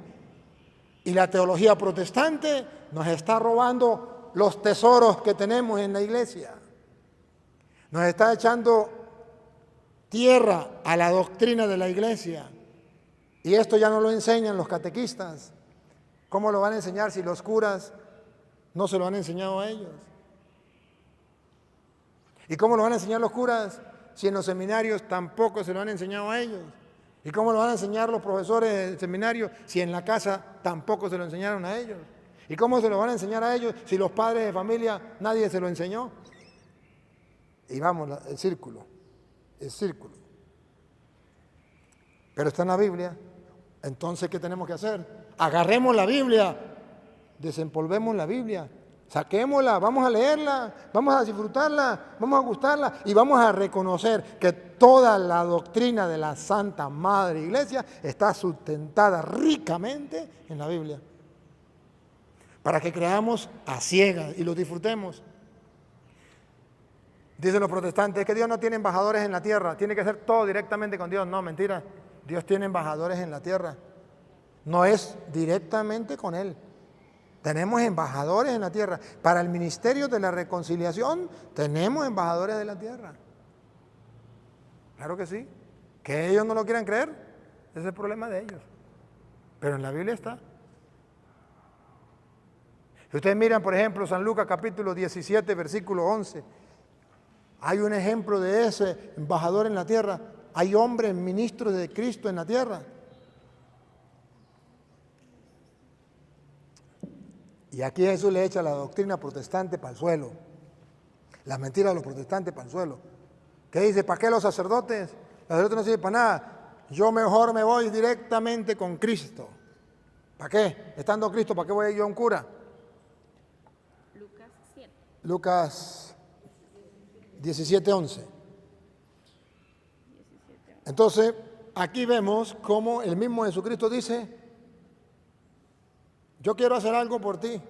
y la teología protestante nos está robando los tesoros que tenemos en la iglesia. Nos está echando tierra a la doctrina de la iglesia. Y esto ya no lo enseñan los catequistas. ¿Cómo lo van a enseñar si los curas no se lo han enseñado a ellos? ¿Y cómo lo van a enseñar los curas si en los seminarios tampoco se lo han enseñado a ellos? ¿Y cómo lo van a enseñar los profesores del seminario si en la casa tampoco se lo enseñaron a ellos? ¿Y cómo se lo van a enseñar a ellos si los padres de familia nadie se lo enseñó? Y vamos, el círculo. Pero está en la Biblia. Entonces, ¿qué tenemos que hacer? Agarremos la Biblia, desempolvemos la Biblia, saquémosla, vamos a leerla, vamos a disfrutarla, vamos a gustarla y vamos a reconocer que toda la doctrina de la Santa Madre Iglesia está sustentada ricamente en la Biblia. Para que creamos a ciegas y lo disfrutemos. Dicen los protestantes que Dios no tiene embajadores en la tierra, tiene que hacer todo directamente con Dios. No, mentira. Dios tiene embajadores en la tierra. No es directamente con Él. Tenemos embajadores en la tierra. Para el ministerio de la reconciliación tenemos embajadores de la tierra. Claro que sí. Que ellos no lo quieran creer, ese es el problema de ellos. Pero en la Biblia está. Si ustedes miran, por ejemplo, San Lucas capítulo 17, versículo 11, hay un ejemplo de ese embajador en la tierra. Hay hombres, ministros de Cristo en la tierra. Y aquí Jesús le echa la doctrina protestante para el suelo. Las mentiras de los protestantes para el suelo. ¿Qué dice? ¿Para qué los sacerdotes? Los sacerdotes no sirven para nada. Yo mejor me voy directamente con Cristo. ¿Para qué? Estando Cristo, ¿para qué voy yo a un cura? Lucas 7. Lucas 17:11. Entonces, aquí vemos cómo el mismo Jesucristo dice, yo quiero hacer algo por ti,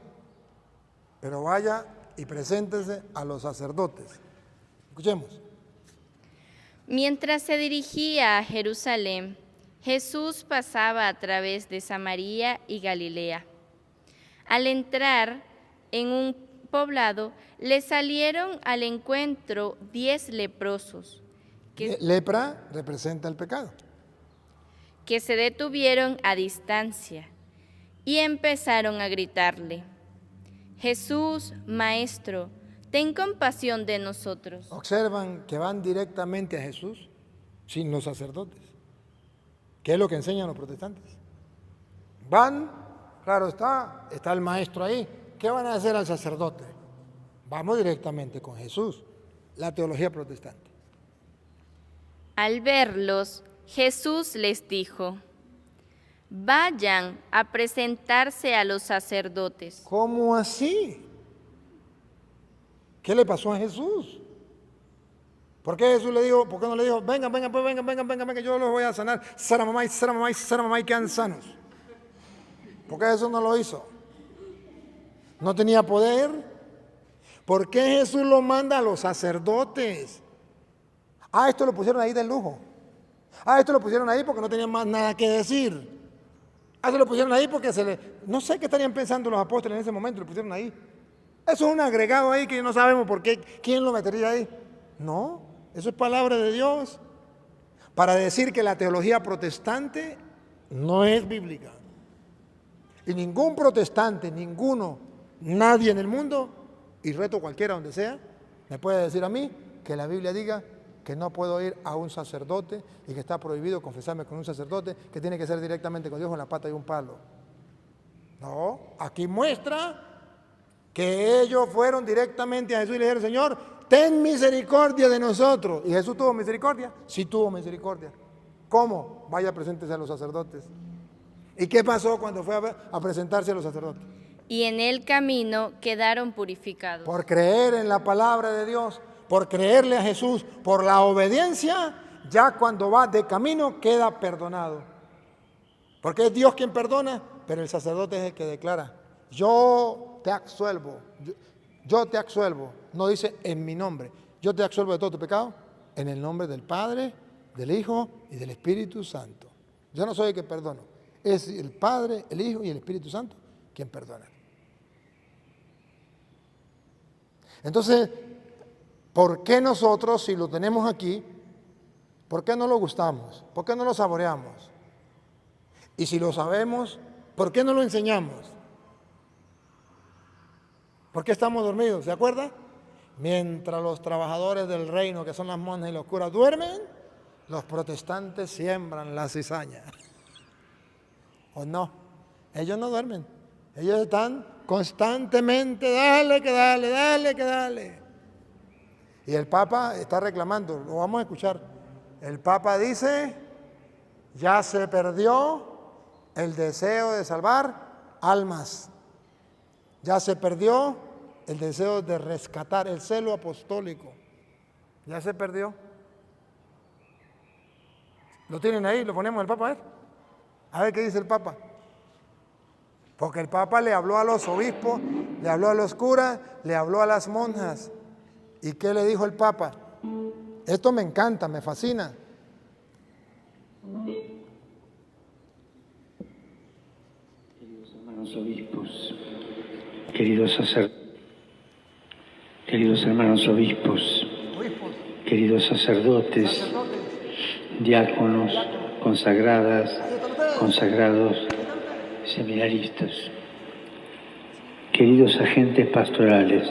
pero vaya y preséntese a los sacerdotes. Escuchemos. Mientras se dirigía a Jerusalén, Jesús pasaba a través de Samaria y Galilea. Al entrar en un poblado, le salieron al encuentro 10 leprosos, Lepra representa el pecado. que se detuvieron a distancia y empezaron a gritarle: Jesús, Maestro, ten compasión de nosotros. Observan que van directamente a Jesús sin los sacerdotes. ¿Qué es lo que enseñan los protestantes? Van, claro está el maestro ahí. ¿Qué van a hacer al sacerdote? Vamos directamente con Jesús, la teología protestante. Al verlos, Jesús les dijo: vayan a presentarse a los sacerdotes. ¿Cómo así? ¿Qué le pasó a Jesús? ¿Por qué Jesús le dijo, por qué no le dijo, vengan, yo los voy a sanar, sara mamá y quedan sanos? ¿Por qué Jesús no lo hizo? ¿No tenía poder? ¿Por qué Jesús lo manda a los sacerdotes? Esto lo pusieron ahí de lujo. Esto lo pusieron ahí porque no tenían más nada que decir. Esto lo pusieron ahí porque no sé qué estarían pensando los apóstoles en ese momento, lo pusieron ahí. Eso es un agregado ahí que no sabemos por qué, quién lo metería ahí. No, eso es palabra de Dios para decir que la teología protestante no es bíblica. Y ningún protestante, nadie en el mundo, y reto cualquiera donde sea, me puede decir a mí que la Biblia diga que no puedo ir a un sacerdote y que está prohibido confesarme con un sacerdote, que tiene que ser directamente con Dios con la pata de un palo. No, aquí muestra que ellos fueron directamente a Jesús y le dijeron, Señor, ten misericordia de nosotros. ¿Y Jesús tuvo misericordia? Sí tuvo misericordia. ¿Cómo? Vaya, preséntese a los sacerdotes. ¿Y qué pasó cuando fue a presentarse a los sacerdotes? Y en el camino quedaron purificados. Por creer en la palabra de Dios, por creerle a Jesús, por la obediencia, ya cuando va de camino queda perdonado. Porque es Dios quien perdona, pero el sacerdote es el que declara, yo te absuelvo, yo te absuelvo. No dice en mi nombre, yo te absuelvo de todo tu pecado, en el nombre del Padre, del Hijo y del Espíritu Santo. Yo no soy el que perdono, es el Padre, el Hijo y el Espíritu Santo quien perdona. Entonces, ¿por qué nosotros, si lo tenemos aquí, por qué no lo gustamos? ¿Por qué no lo saboreamos? Y si lo sabemos, ¿por qué no lo enseñamos? ¿Por qué estamos dormidos? ¿Se acuerda? Mientras los trabajadores del reino, que son las monjas y los curas, duermen, los protestantes siembran la cizaña. ¿O no? Ellos no duermen. Ellos están constantemente, dale. Y el Papa está reclamando, lo vamos a escuchar. El Papa dice, ya se perdió el deseo de salvar almas. Ya se perdió el deseo de rescatar, el celo apostólico. Ya se perdió. Lo tienen ahí, lo ponemos al Papa, a ver qué dice el Papa. Porque el Papa le habló a los obispos, le habló a los curas, le habló a las monjas. ¿Y qué le dijo el Papa? Esto me encanta, me fascina. Queridos hermanos obispos, queridos hermanos obispos, queridos sacerdotes, diáconos, consagradas, consagrados, seminaristas, queridos agentes pastorales,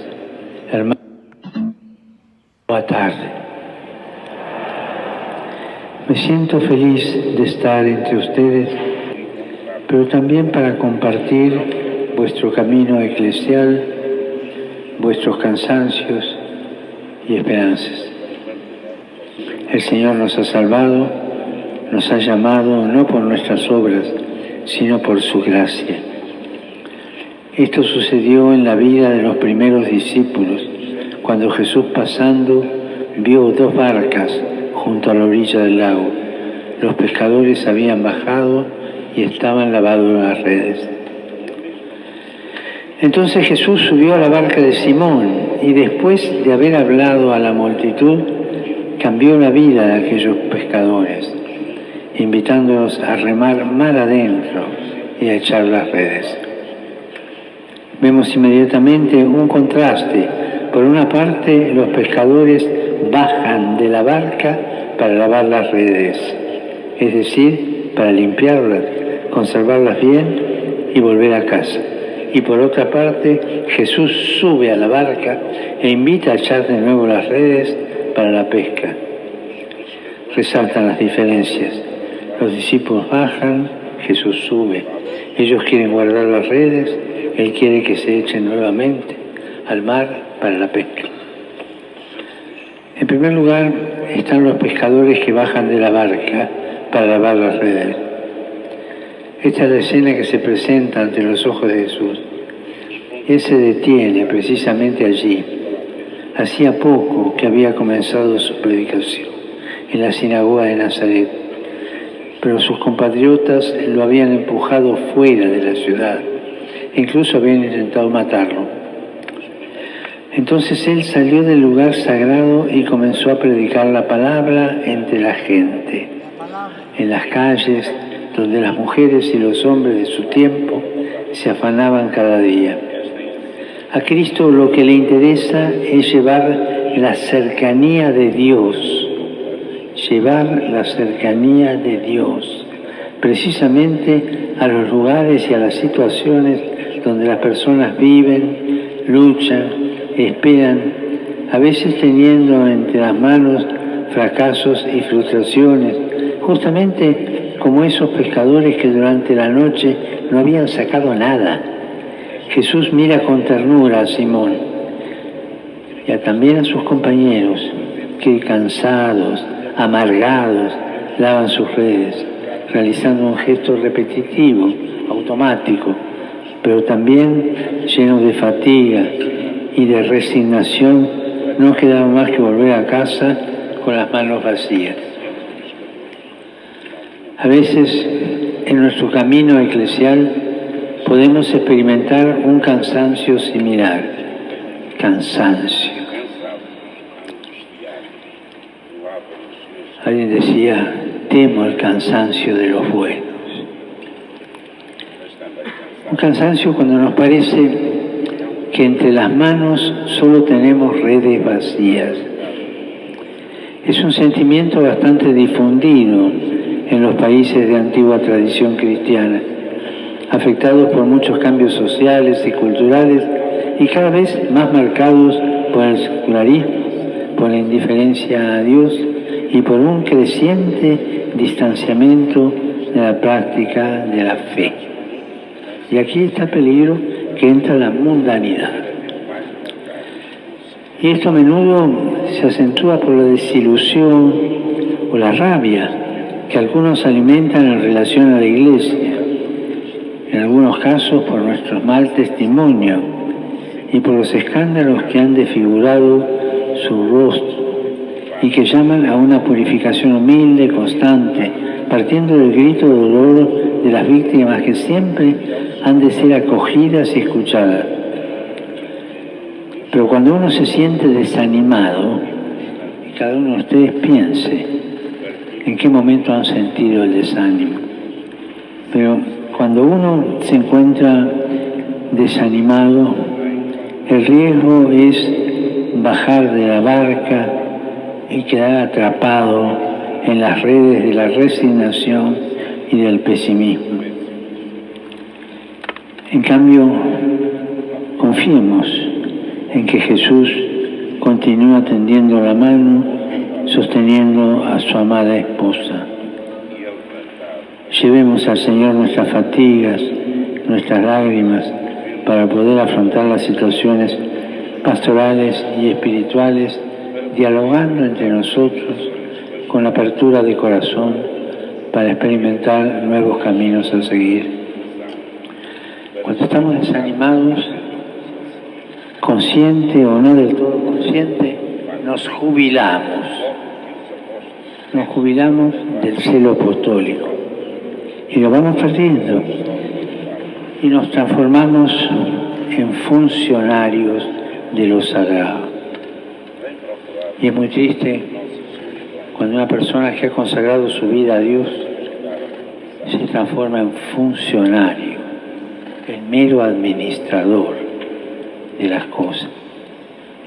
hermanos, buenas tardes. Me siento feliz de estar entre ustedes, pero también para compartir vuestro camino eclesial, vuestros cansancios y esperanzas. El Señor nos ha salvado, nos ha llamado no por nuestras obras, sino por su gracia. Esto sucedió en la vida de los primeros discípulos, cuando Jesús pasando vio 2 barcas junto a la orilla del lago. Los pescadores habían bajado y estaban lavando las redes. Entonces Jesús subió a la barca de Simón y después de haber hablado a la multitud, cambió la vida de aquellos pescadores, invitándolos a remar mar adentro y a echar las redes. Vemos inmediatamente un contraste. Por una parte, los pescadores bajan de la barca para lavar las redes, es decir, para limpiarlas, conservarlas bien y volver a casa. Y por otra parte, Jesús sube a la barca e invita a echar de nuevo las redes para la pesca. Resaltan las diferencias. Los discípulos bajan, Jesús sube. Ellos quieren guardar las redes, Él quiere que se echen nuevamente al mar para la pesca. En primer lugar, están los pescadores que bajan de la barca para lavar las redes. Esta es la escena que se presenta ante los ojos de Jesús. Él se detiene precisamente allí. Hacía poco que había comenzado su predicación en la sinagoga de Nazaret, pero sus compatriotas lo habían empujado fuera de la ciudad, incluso habían intentado matarlo. Entonces él salió del lugar sagrado y comenzó a predicar la palabra entre la gente, en las calles, donde las mujeres y los hombres de su tiempo se afanaban cada día. A Cristo lo que le interesa es llevar la cercanía de Dios, precisamente a los lugares y a las situaciones donde las personas viven, luchan, esperan, a veces teniendo entre las manos fracasos y frustraciones, justamente como esos pescadores que durante la noche no habían sacado nada. Jesús mira con ternura a Simón y también a sus compañeros que cansados, amargados, lavan sus redes, realizando un gesto repetitivo, automático, pero también lleno de fatiga y de resignación. No quedaba más que volver a casa con las manos vacías. A veces en nuestro camino eclesial podemos experimentar un cansancio similar. Cansancio. Alguien decía, temo el cansancio de los buenos. Un cansancio cuando nos parece que entre las manos solo tenemos redes vacías. Es un sentimiento bastante difundido en los países de antigua tradición cristiana, afectados por muchos cambios sociales y culturales y cada vez más marcados por el secularismo, por la indiferencia a Dios y por un creciente distanciamiento de la práctica de la fe. Y aquí está el peligro que entra la mundanidad. Y esto a menudo se acentúa por la desilusión o la rabia que algunos alimentan en relación a la Iglesia, en algunos casos por nuestro mal testimonio y por los escándalos que han desfigurado su rostro y que llaman a una purificación humilde, constante, partiendo del grito de dolor de las víctimas que siempre han de ser acogidas y escuchadas. Pero cuando uno se siente desanimado, y cada uno de ustedes piense en qué momento han sentido el desánimo, pero cuando uno se encuentra desanimado, el riesgo es bajar de la barca y quedar atrapado en las redes de la resignación y del pesimismo. En cambio, confiemos en que Jesús continúa tendiendo la mano, sosteniendo a su amada esposa. Llevemos al Señor nuestras fatigas, nuestras lágrimas, para poder afrontar las situaciones pastorales y espirituales, dialogando entre nosotros con apertura de corazón para experimentar nuevos caminos a seguir. Cuando estamos desanimados, consciente o no del todo consciente, nos jubilamos del celo apostólico y lo vamos perdiendo y nos transformamos en funcionarios de lo sagrado. Y es muy triste cuando una persona que ha consagrado su vida a Dios se transforma en funcionario, en mero administrador de las cosas.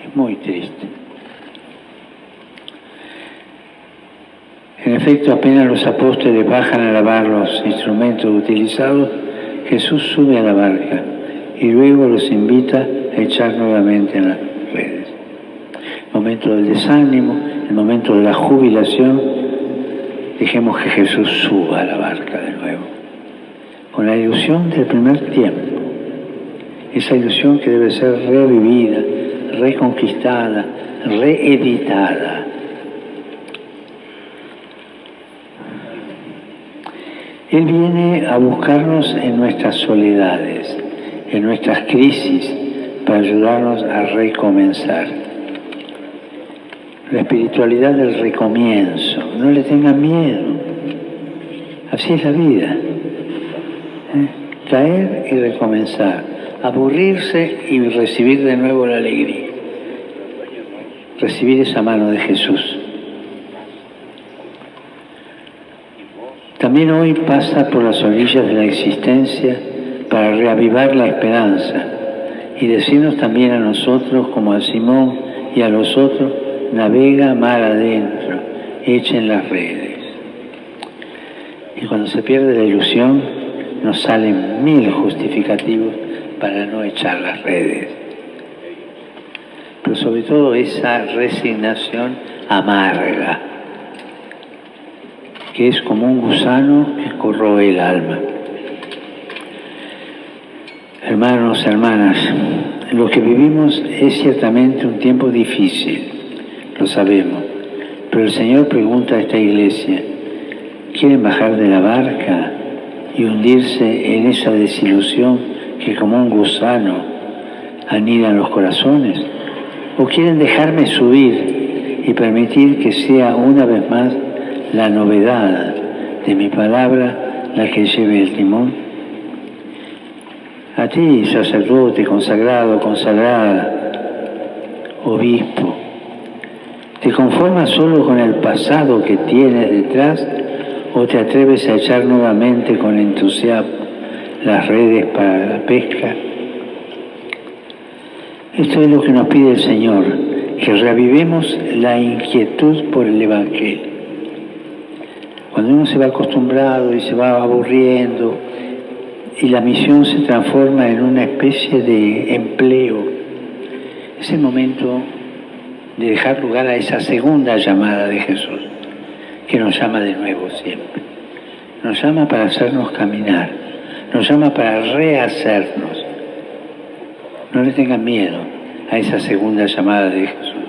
Es muy triste. En efecto, apenas los apóstoles bajan a lavar los instrumentos utilizados, Jesús sube a la barca y luego los invita a echar nuevamente en las redes. El momento del desánimo, el momento de la jubilación, dejemos que Jesús suba a la barca de nuevo, con la ilusión del primer tiempo, esa ilusión que debe ser revivida, reconquistada, reeditada. Él viene a buscarnos en nuestras soledades, en nuestras crisis, para ayudarnos a recomenzar. La espiritualidad del recomienzo, no le tengan miedo. Así es la vida. Caer y recomenzar, aburrirse y recibir de nuevo la alegría. Recibir esa mano de Jesús. También hoy pasa por las orillas de la existencia para reavivar la esperanza y decirnos también a nosotros, como a Simón y a los otros, navega mar adentro, echen las redes. Y cuando se pierde la ilusión, nos salen 1000 justificativos para no echar las redes. Pero sobre todo esa resignación amarga, que es como un gusano que corroe el alma. Hermanos, hermanas, lo que vivimos es ciertamente un tiempo difícil, lo sabemos, pero el Señor pregunta a esta iglesia, ¿quieren bajar de la barca y hundirse en esa desilusión que como un gusano anida en los corazones? ¿O quieren dejarme subir y permitir que sea una vez más la novedad de mi palabra la que lleve el timón? A ti, sacerdote, consagrado, consagrada, obispo, ¿te conformas solo con el pasado que tienes detrás o te atreves a echar nuevamente con entusiasmo las redes para la pesca? Esto es lo que nos pide el Señor, que reavivemos la inquietud por el Evangelio. Cuando uno se va acostumbrado y se va aburriendo y la misión se transforma en una especie de empleo, es el momento de dejar lugar a esa segunda llamada de Jesús, que nos llama de nuevo siempre. Nos llama para hacernos caminar, nos llama para rehacernos. No le tengan miedo a esa segunda llamada de Jesús.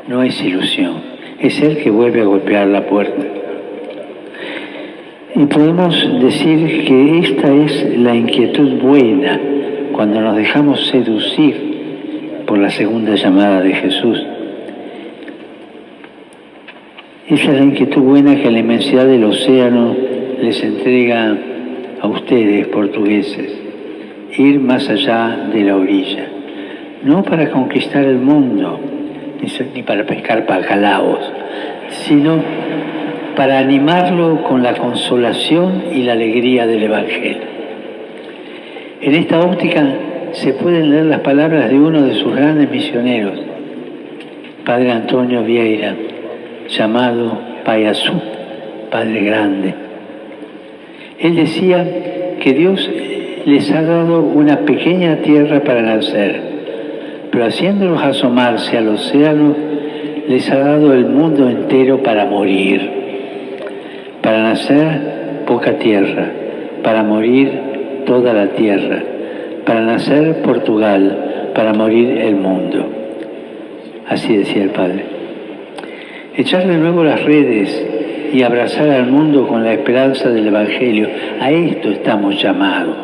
No es ilusión, es Él que vuelve a golpear la puerta. Y podemos decir que esta es la inquietud buena cuando nos dejamos seducir por la segunda llamada de Jesús. Esa es la inquietud buena que la inmensidad del océano les entrega a ustedes, portugueses, ir más allá de la orilla, no para conquistar el mundo, ni para pescar bacalaos, sino para animarlo con la consolación y la alegría del Evangelio. En esta óptica se pueden leer las palabras de uno de sus grandes misioneros, Padre Antonio Vieira, llamado Payasú, Padre Grande. Él decía que Dios les ha dado una pequeña tierra para nacer, pero haciéndolos asomarse al océano, les ha dado el mundo entero para morir. Para nacer, poca tierra, para morir, toda la tierra. Para nacer, Portugal, para morir, el mundo. Así decía el Padre. Echar de nuevo las redes y abrazar al mundo con la esperanza del Evangelio. A esto estamos llamados.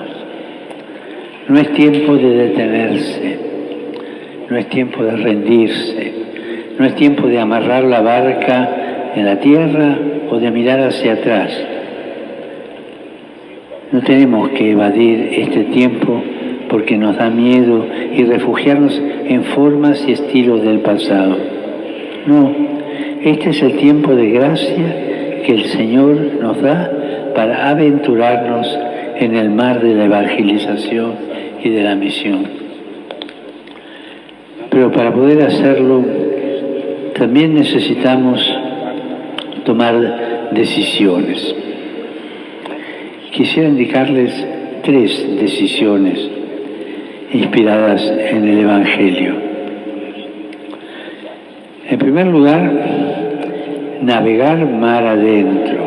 No es tiempo de detenerse, no es tiempo de rendirse, no es tiempo de amarrar la barca en la tierra o de mirar hacia atrás. No tenemos que evadir este tiempo porque nos da miedo y refugiarnos en formas y estilos del pasado. No, este es el tiempo de gracia que el Señor nos da para aventurarnos en el mar de la evangelización y de la misión. Pero para poder hacerlo, también necesitamos tomar decisiones. Quisiera indicarles 3 decisiones inspiradas en el Evangelio. En primer lugar, navegar mar adentro,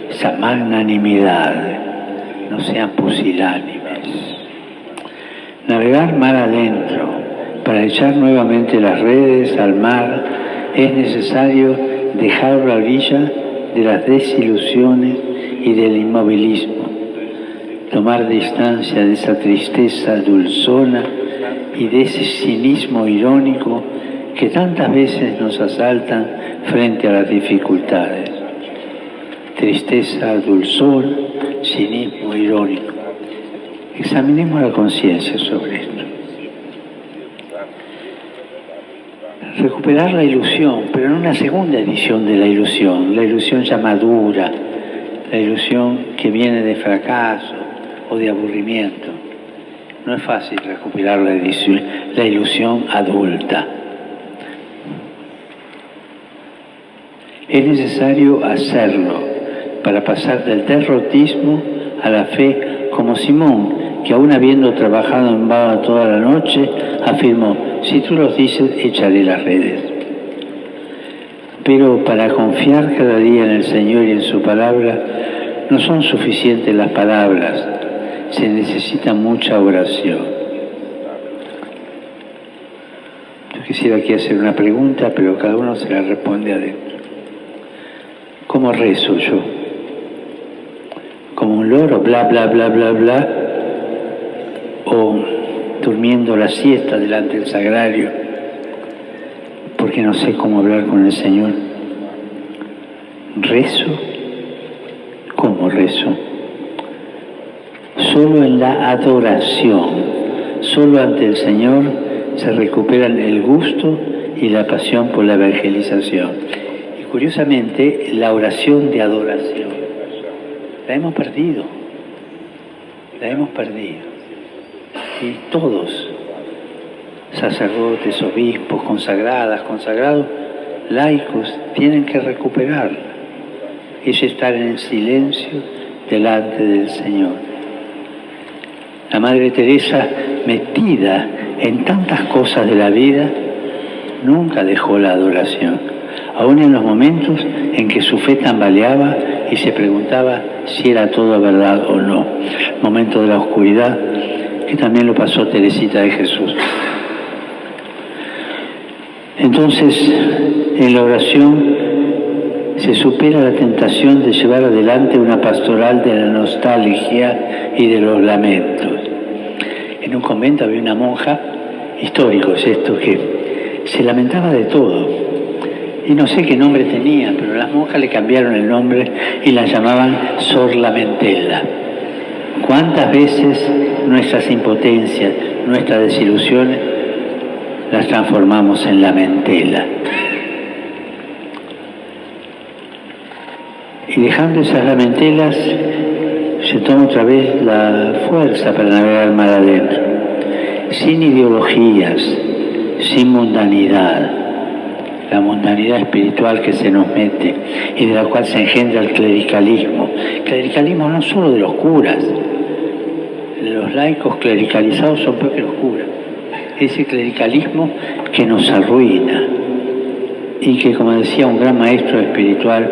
esa magnanimidad, no sean pusilánimes. Navegar mar adentro, para echar nuevamente las redes al mar, es necesario dejar la orilla de las desilusiones y del inmovilismo, tomar distancia de esa tristeza dulzona y de ese cinismo irónico que tantas veces nos asaltan frente a las dificultades. Tristeza, dulzor, cinismo irónico. Examinemos la conciencia sobre esto. Recuperar la ilusión, pero en una segunda edición de la ilusión ya madura, la ilusión que viene de fracaso o de aburrimiento. No es fácil recuperar la ilusión adulta. Es necesario hacerlo para pasar del derrotismo a la fe, como Simón, que aún habiendo trabajado en vano toda la noche, afirmó: si tú los dices, echaré las redes. Pero para confiar cada día en el Señor y en su palabra, no son suficientes las palabras, se necesita mucha oración. Yo quisiera aquí hacer una pregunta, pero cada uno se la responde adentro. ¿Cómo rezo yo? ¿Como un loro, bla, bla, bla, bla, bla? ¿O durmiendo la siesta delante del sagrario porque no sé cómo hablar con el Señor? ¿Rezo? ¿Cómo rezo? Solo en la adoración, solo ante el Señor se recuperan el gusto y la pasión por la evangelización. Y curiosamente, la oración de adoración la hemos perdido. Y todos, sacerdotes, obispos, consagradas, consagrados, laicos, tienen que recuperar. Es estar en silencio delante del Señor. La Madre Teresa, metida en tantas cosas de la vida, nunca dejó la adoración, aún en los momentos en que su fe tambaleaba y se preguntaba si era todo verdad o no. Momento de la oscuridad, que también lo pasó Teresita de Jesús. Entonces, en la oración se supera la tentación de llevar adelante una pastoral de la nostalgia y de los lamentos. En un convento había una monja, histórico es esto, que se lamentaba de todo. Y no sé qué nombre tenía, pero las monjas le cambiaron el nombre y la llamaban Sor Lamentela. ¿Cuántas veces nuestras impotencias, nuestras desilusiones, las transformamos en lamentela? Y dejando esas lamentelas, se toma otra vez la fuerza para navegar mar adentro, sin ideologías, sin mundanidad. la mundanidad espiritual que se nos mete y de la cual se engendra el clericalismo. Clericalismo no solo de los curas, los laicos clericalizados son peor que los curas. Ese clericalismo que nos arruina y que, como decía un gran maestro espiritual,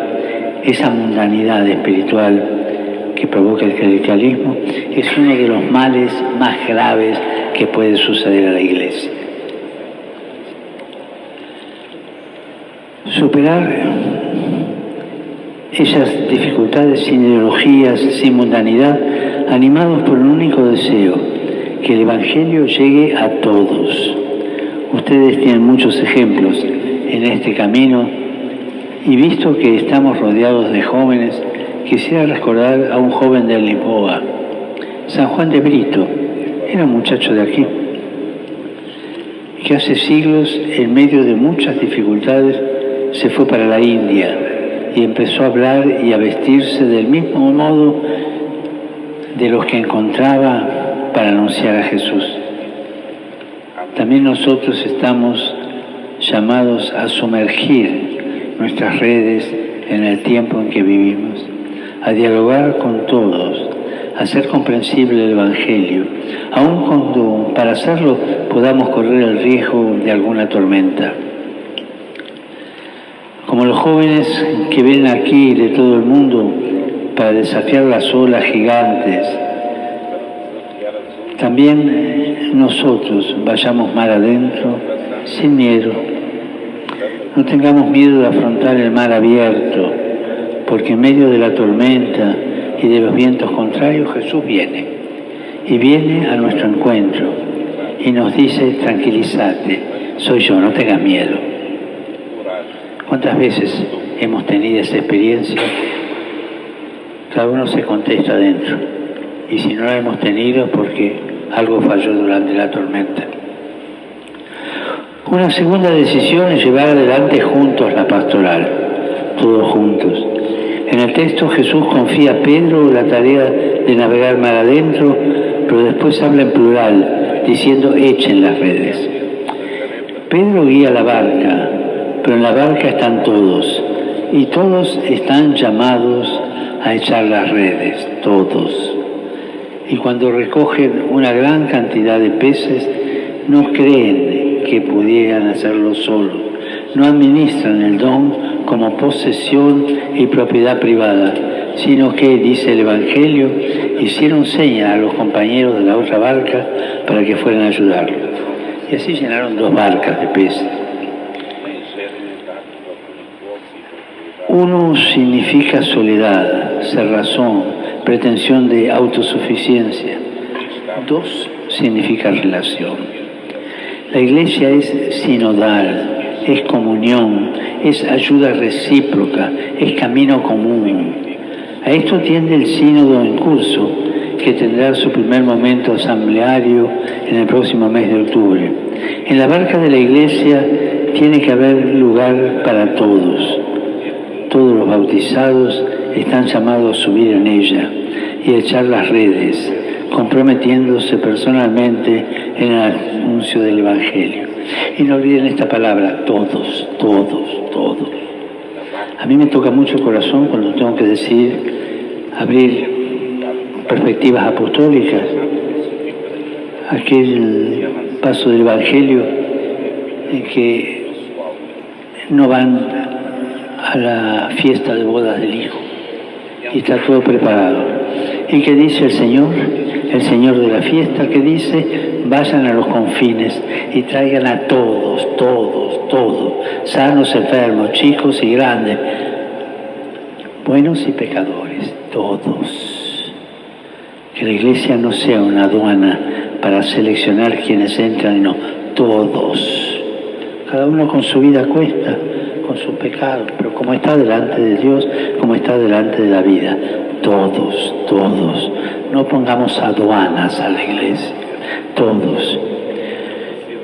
esa mundanidad espiritual que provoca el clericalismo es uno de los males más graves que puede suceder a la Iglesia. Superar esas dificultades sin ideologías, sin mundanidad, animados por un único deseo, que el Evangelio llegue a todos. Ustedes tienen muchos ejemplos en este camino y visto que estamos rodeados de jóvenes, quisiera recordar a un joven de Lisboa, San Juan de Brito, era un muchacho de aquí, que hace siglos, en medio de muchas dificultades, se fue para la India y empezó a hablar y a vestirse del mismo modo de los que encontraba para anunciar a Jesús. También nosotros estamos llamados a sumergir nuestras redes en el tiempo en que vivimos, a dialogar con todos, a hacer comprensible el Evangelio, aun cuando para hacerlo podamos correr el riesgo de alguna tormenta. Como los jóvenes que ven aquí de todo el mundo para desafiar las olas gigantes, también nosotros vayamos mar adentro, sin miedo. No tengamos miedo de afrontar el mar abierto, porque en medio de la tormenta y de los vientos contrarios Jesús viene, y viene a nuestro encuentro, y nos dice, tranquilízate, soy yo, no tengas miedo. ¿Cuántas veces hemos tenido esa experiencia? Cada uno se contesta adentro, y si no la hemos tenido es porque algo falló durante la tormenta. Una segunda decisión es llevar adelante juntos la pastoral, todos juntos. En el texto Jesús confía a Pedro la tarea de navegar mar adentro, pero después habla en plural, diciendo echen las redes. Pedro guía la barca, pero en la barca están todos, y todos están llamados a echar las redes, todos. Y cuando recogen una gran cantidad de peces, no creen que pudieran hacerlo solos, no administran el don como posesión y propiedad privada, sino que, dice el Evangelio, hicieron señas a los compañeros de la otra barca para que fueran a ayudarlos. Y así llenaron 2 barcas de peces. Uno significa soledad, cerrazón, pretensión de autosuficiencia. 2 significa relación. La Iglesia es sinodal, es comunión, es ayuda recíproca, es camino común. A esto tiende el sínodo en curso, que tendrá su primer momento asambleario en el próximo mes de octubre. En la barca de la Iglesia tiene que haber lugar para todos. Todos los bautizados están llamados a subir en ella y a echar las redes, comprometiéndose personalmente en el anuncio del Evangelio. Y no olviden esta palabra, todos, todos, todos. A mí me toca mucho el corazón cuando tengo que decir, abrir perspectivas apostólicas, aquel paso del Evangelio en que no van a la fiesta de bodas del Hijo y está todo preparado. ¿Y qué dice el Señor de la fiesta? Que dice, vayan a los confines y traigan a todos, todos, todos, sanos, enfermos, chicos y grandes, buenos y pecadores, todos. Que la Iglesia no sea una aduana para seleccionar quienes entran, no, todos. Cada uno con su vida a cuesta, con sus pecados, pero como está delante de Dios, como está delante de la vida, todos, todos. No pongamos aduanas a la Iglesia, todos.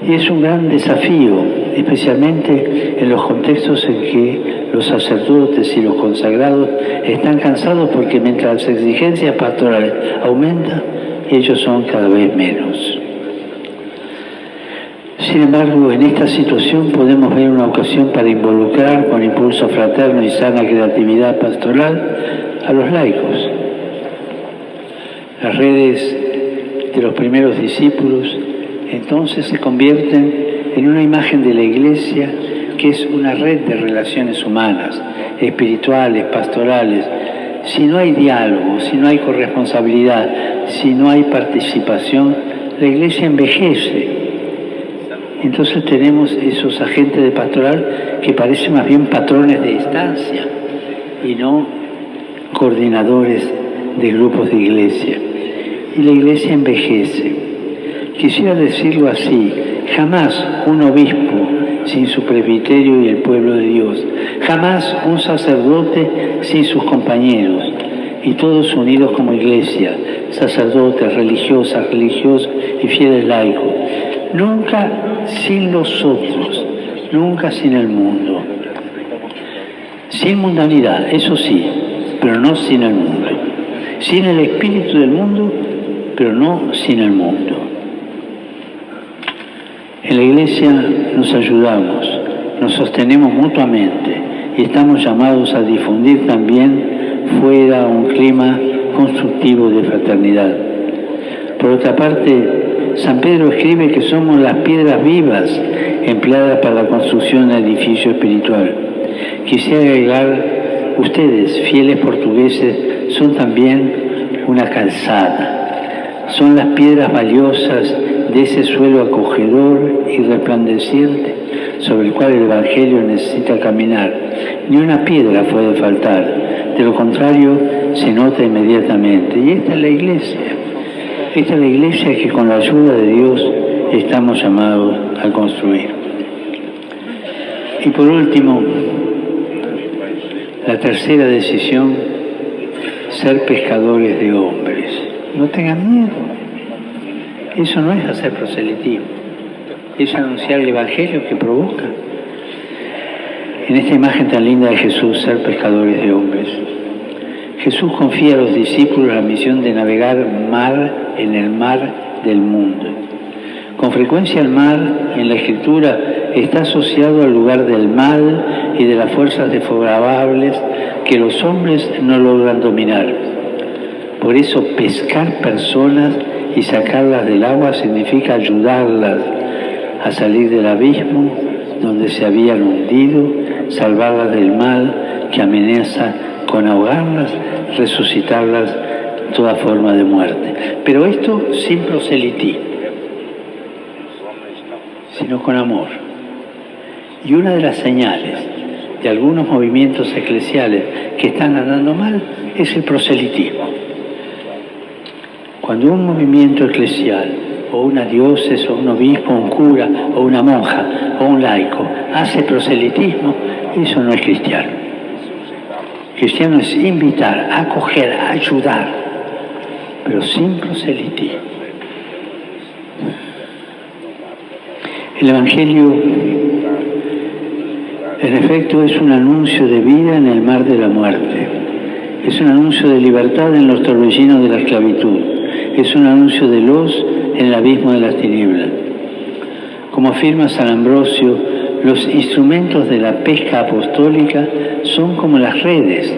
Y es un gran desafío, especialmente en los contextos en que los sacerdotes y los consagrados están cansados porque mientras las exigencias pastorales aumentan, ellos son cada vez menos. Sin embargo, en esta situación podemos ver una ocasión para involucrar con impulso fraterno y sana creatividad pastoral a los laicos. Las redes de los primeros discípulos entonces se convierten en una imagen de la Iglesia que es una red de relaciones humanas, espirituales, pastorales. Si no hay diálogo, si no hay corresponsabilidad, si no hay participación, la Iglesia envejece. Entonces tenemos esos agentes de pastoral que parecen más bien patrones de estancia y no coordinadores de grupos de iglesia. Y la iglesia envejece. Quisiera decirlo así, jamás un obispo sin su presbiterio y el pueblo de Dios, jamás un sacerdote sin sus compañeros, y todos unidos como iglesia, sacerdotes, religiosas, religiosos y fieles laicos. Nunca sin los otros, nunca sin el mundo. Sin mundanidad, eso sí, pero no sin el mundo. Sin el espíritu del mundo, pero no sin el mundo. En la iglesia nos ayudamos, nos sostenemos mutuamente y estamos llamados a difundir también fuera un clima constructivo de fraternidad. Por otra parte, San Pedro escribe que somos las piedras vivas empleadas para la construcción del edificio espiritual. Quisiera agregar, ustedes, fieles portugueses, son también una calzada. Son las piedras valiosas de ese suelo acogedor y resplandeciente sobre el cual el Evangelio necesita caminar. Ni una piedra puede faltar, de lo contrario se nota inmediatamente. Y esta es la iglesia. Esta es la iglesia que con la ayuda de Dios estamos llamados a construir. Y por último, la tercera decisión, ser pescadores de hombres. No tengan miedo. Eso no es hacer proselitismo, es anunciar el Evangelio que provoca. En esta imagen tan linda de Jesús, ser pescadores de hombres. Jesús confía a los discípulos la misión de navegar en el mar del mundo. Con frecuencia el mar en la Escritura está asociado al lugar del mal y de las fuerzas desfavorables que los hombres no logran dominar. Por eso pescar personas y sacarlas del agua significa ayudarlas a salir del abismo donde se habían hundido, salvarlas del mal que amenaza con ahogarlas, resucitarlas de toda forma de muerte. Pero esto sin proselitismo, sino con amor. Y una de las señales de algunos movimientos eclesiales que están andando mal es el proselitismo. Cuando un movimiento eclesial, o una diócesis, o un obispo, un cura, o una monja, o un laico, hace proselitismo, eso no es cristiano. Cristiano es invitar, acoger, ayudar, pero sin proselitismo. El Evangelio, en efecto, es un anuncio de vida en el mar de la muerte. Es un anuncio de libertad en los torbellinos de la esclavitud. Es un anuncio de luz en el abismo de las tinieblas. Como afirma San Ambrosio, los instrumentos de la pesca apostólica son como las redes.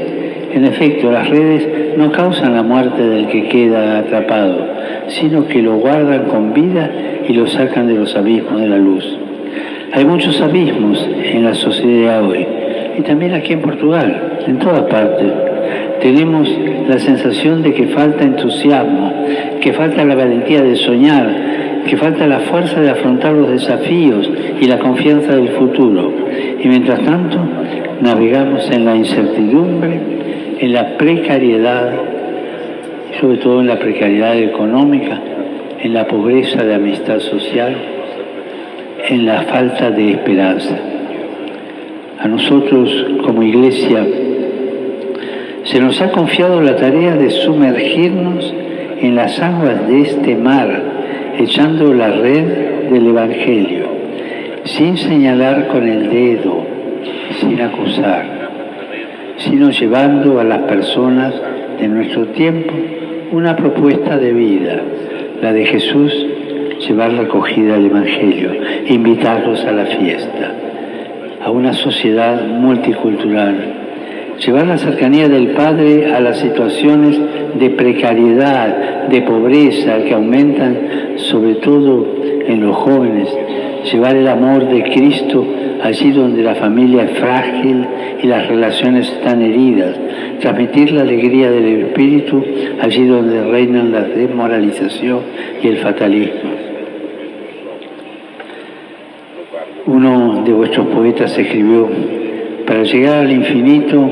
En efecto, las redes no causan la muerte del que queda atrapado, sino que lo guardan con vida y lo sacan de los abismos de la luz. Hay muchos abismos en la sociedad hoy, y también aquí en Portugal, en todas partes. Tenemos la sensación de que falta entusiasmo, que falta la valentía de soñar, que falta la fuerza de afrontar los desafíos y la confianza del futuro. Y mientras tanto, navegamos en la incertidumbre, en la precariedad, y sobre todo en la precariedad económica, en la pobreza de amistad social, en la falta de esperanza. A nosotros, como Iglesia, se nos ha confiado la tarea de sumergirnos en las aguas de este mar, echando la red del Evangelio, sin señalar con el dedo, sin acusar, sino llevando a las personas de nuestro tiempo una propuesta de vida, la de Jesús, llevar la acogida al Evangelio, invitarlos a la fiesta, a una sociedad multicultural, llevar la cercanía del Padre a las situaciones de precariedad, de pobreza que aumentan sobre todo en los jóvenes, llevar el amor de Cristo allí donde la familia es frágil y las relaciones están heridas, transmitir la alegría del Espíritu allí donde reinan la desmoralización y el fatalismo. Uno de vuestros poetas escribió: para llegar al infinito,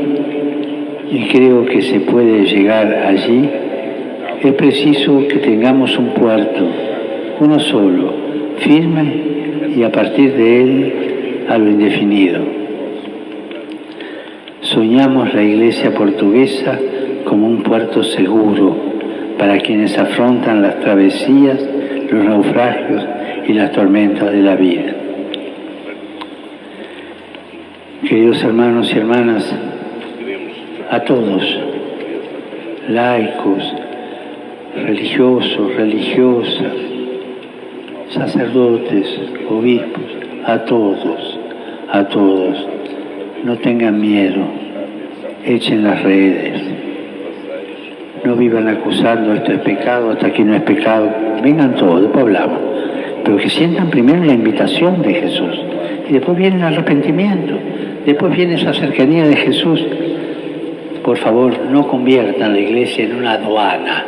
y creo que se puede llegar allí, es preciso que tengamos un puerto, uno solo, firme, y a partir de él a lo indefinido. Soñamos la Iglesia portuguesa como un puerto seguro para quienes afrontan las travesías, los naufragios y las tormentas de la vida. Queridos hermanos y hermanas, a todos, laicos, religiosos, religiosas, sacerdotes, obispos, a todos, no tengan miedo, echen las redes, no vivan acusando esto es pecado, hasta aquí no es pecado, vengan todos, después hablamos, pero que sientan primero la invitación de Jesús, y después viene el arrepentimiento, después viene esa cercanía de Jesús. Por favor, no conviertan la iglesia en una aduana.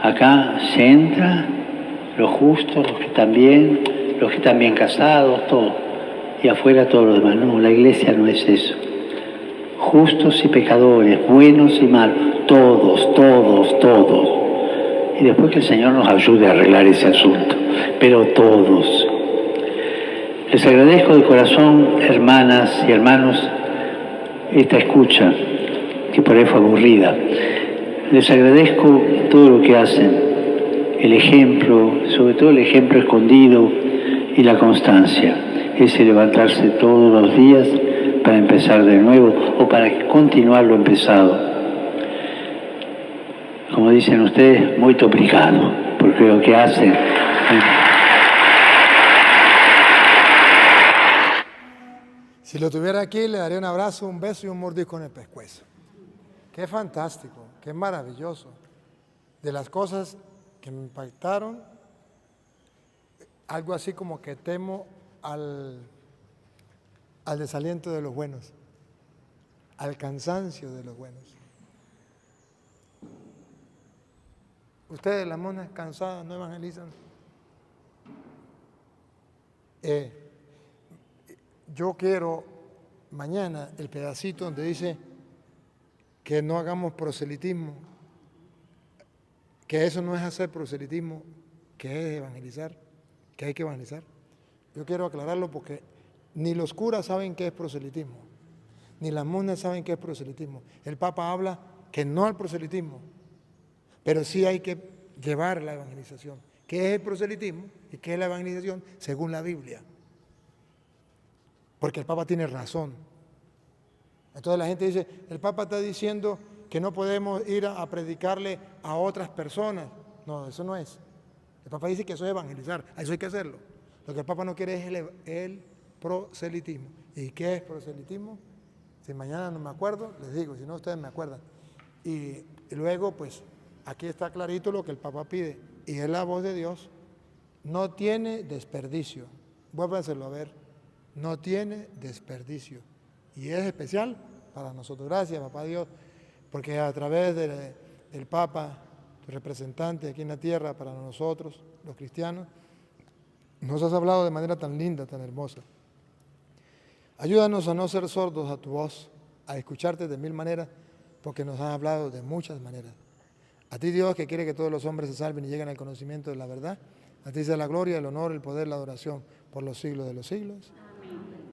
Acá se entra los justos, los que están bien casados, todo. Y afuera todo lo demás. No, la iglesia no es eso. Justos y pecadores, buenos y malos, todos. Y después que el Señor nos ayude a arreglar ese asunto. Pero todos. Les agradezco de corazón, hermanas y hermanos, esta escucha, que por ahí fue aburrida. Les agradezco todo lo que hacen, el ejemplo, sobre todo el ejemplo escondido y la constancia, ese levantarse todos los días para empezar de nuevo o para continuar lo empezado. Como dicen ustedes, muy obrigado, porque lo que hacen... Si lo tuviera aquí, le daría un abrazo, un beso y un mordisco en el pescuezo. Qué fantástico, qué maravilloso. De las cosas que me impactaron, algo así como que temo al desaliento de los buenos, al cansancio de los buenos. Ustedes, las monas cansadas, no evangelizan. Yo quiero mañana el pedacito donde dice que no hagamos proselitismo, que eso no es hacer proselitismo, que es evangelizar, que hay que evangelizar. Yo quiero aclararlo porque ni los curas saben qué es proselitismo, ni las monjas saben qué es proselitismo. El Papa habla que no al proselitismo, pero sí hay que llevar la evangelización. ¿Qué es el proselitismo y qué es la evangelización según la Biblia? Porque el Papa tiene razón. Entonces la gente dice, el Papa está diciendo que no podemos ir a predicarle a otras personas. No, eso no es. El Papa dice que eso es evangelizar, eso hay que hacerlo. Lo que el Papa no quiere es el proselitismo. ¿Y qué es proselitismo? Si mañana no me acuerdo, les digo, si no ustedes me acuerdan. Y luego, pues, aquí está clarito lo que el Papa pide. Y es la voz de Dios. No tiene desperdicio. Vuélvanselo a ver. No tiene desperdicio. Y es especial para nosotros. Gracias, Papá Dios, porque a través del Papa, tu representante aquí en la tierra para nosotros, los cristianos, nos has hablado de manera tan linda, tan hermosa. Ayúdanos a no ser sordos a tu voz, a escucharte de mil maneras, porque nos has hablado de muchas maneras. A ti, Dios, que quiere que todos los hombres se salven y lleguen al conocimiento de la verdad, a ti sea la gloria, el honor, el poder, la adoración por los siglos de los siglos.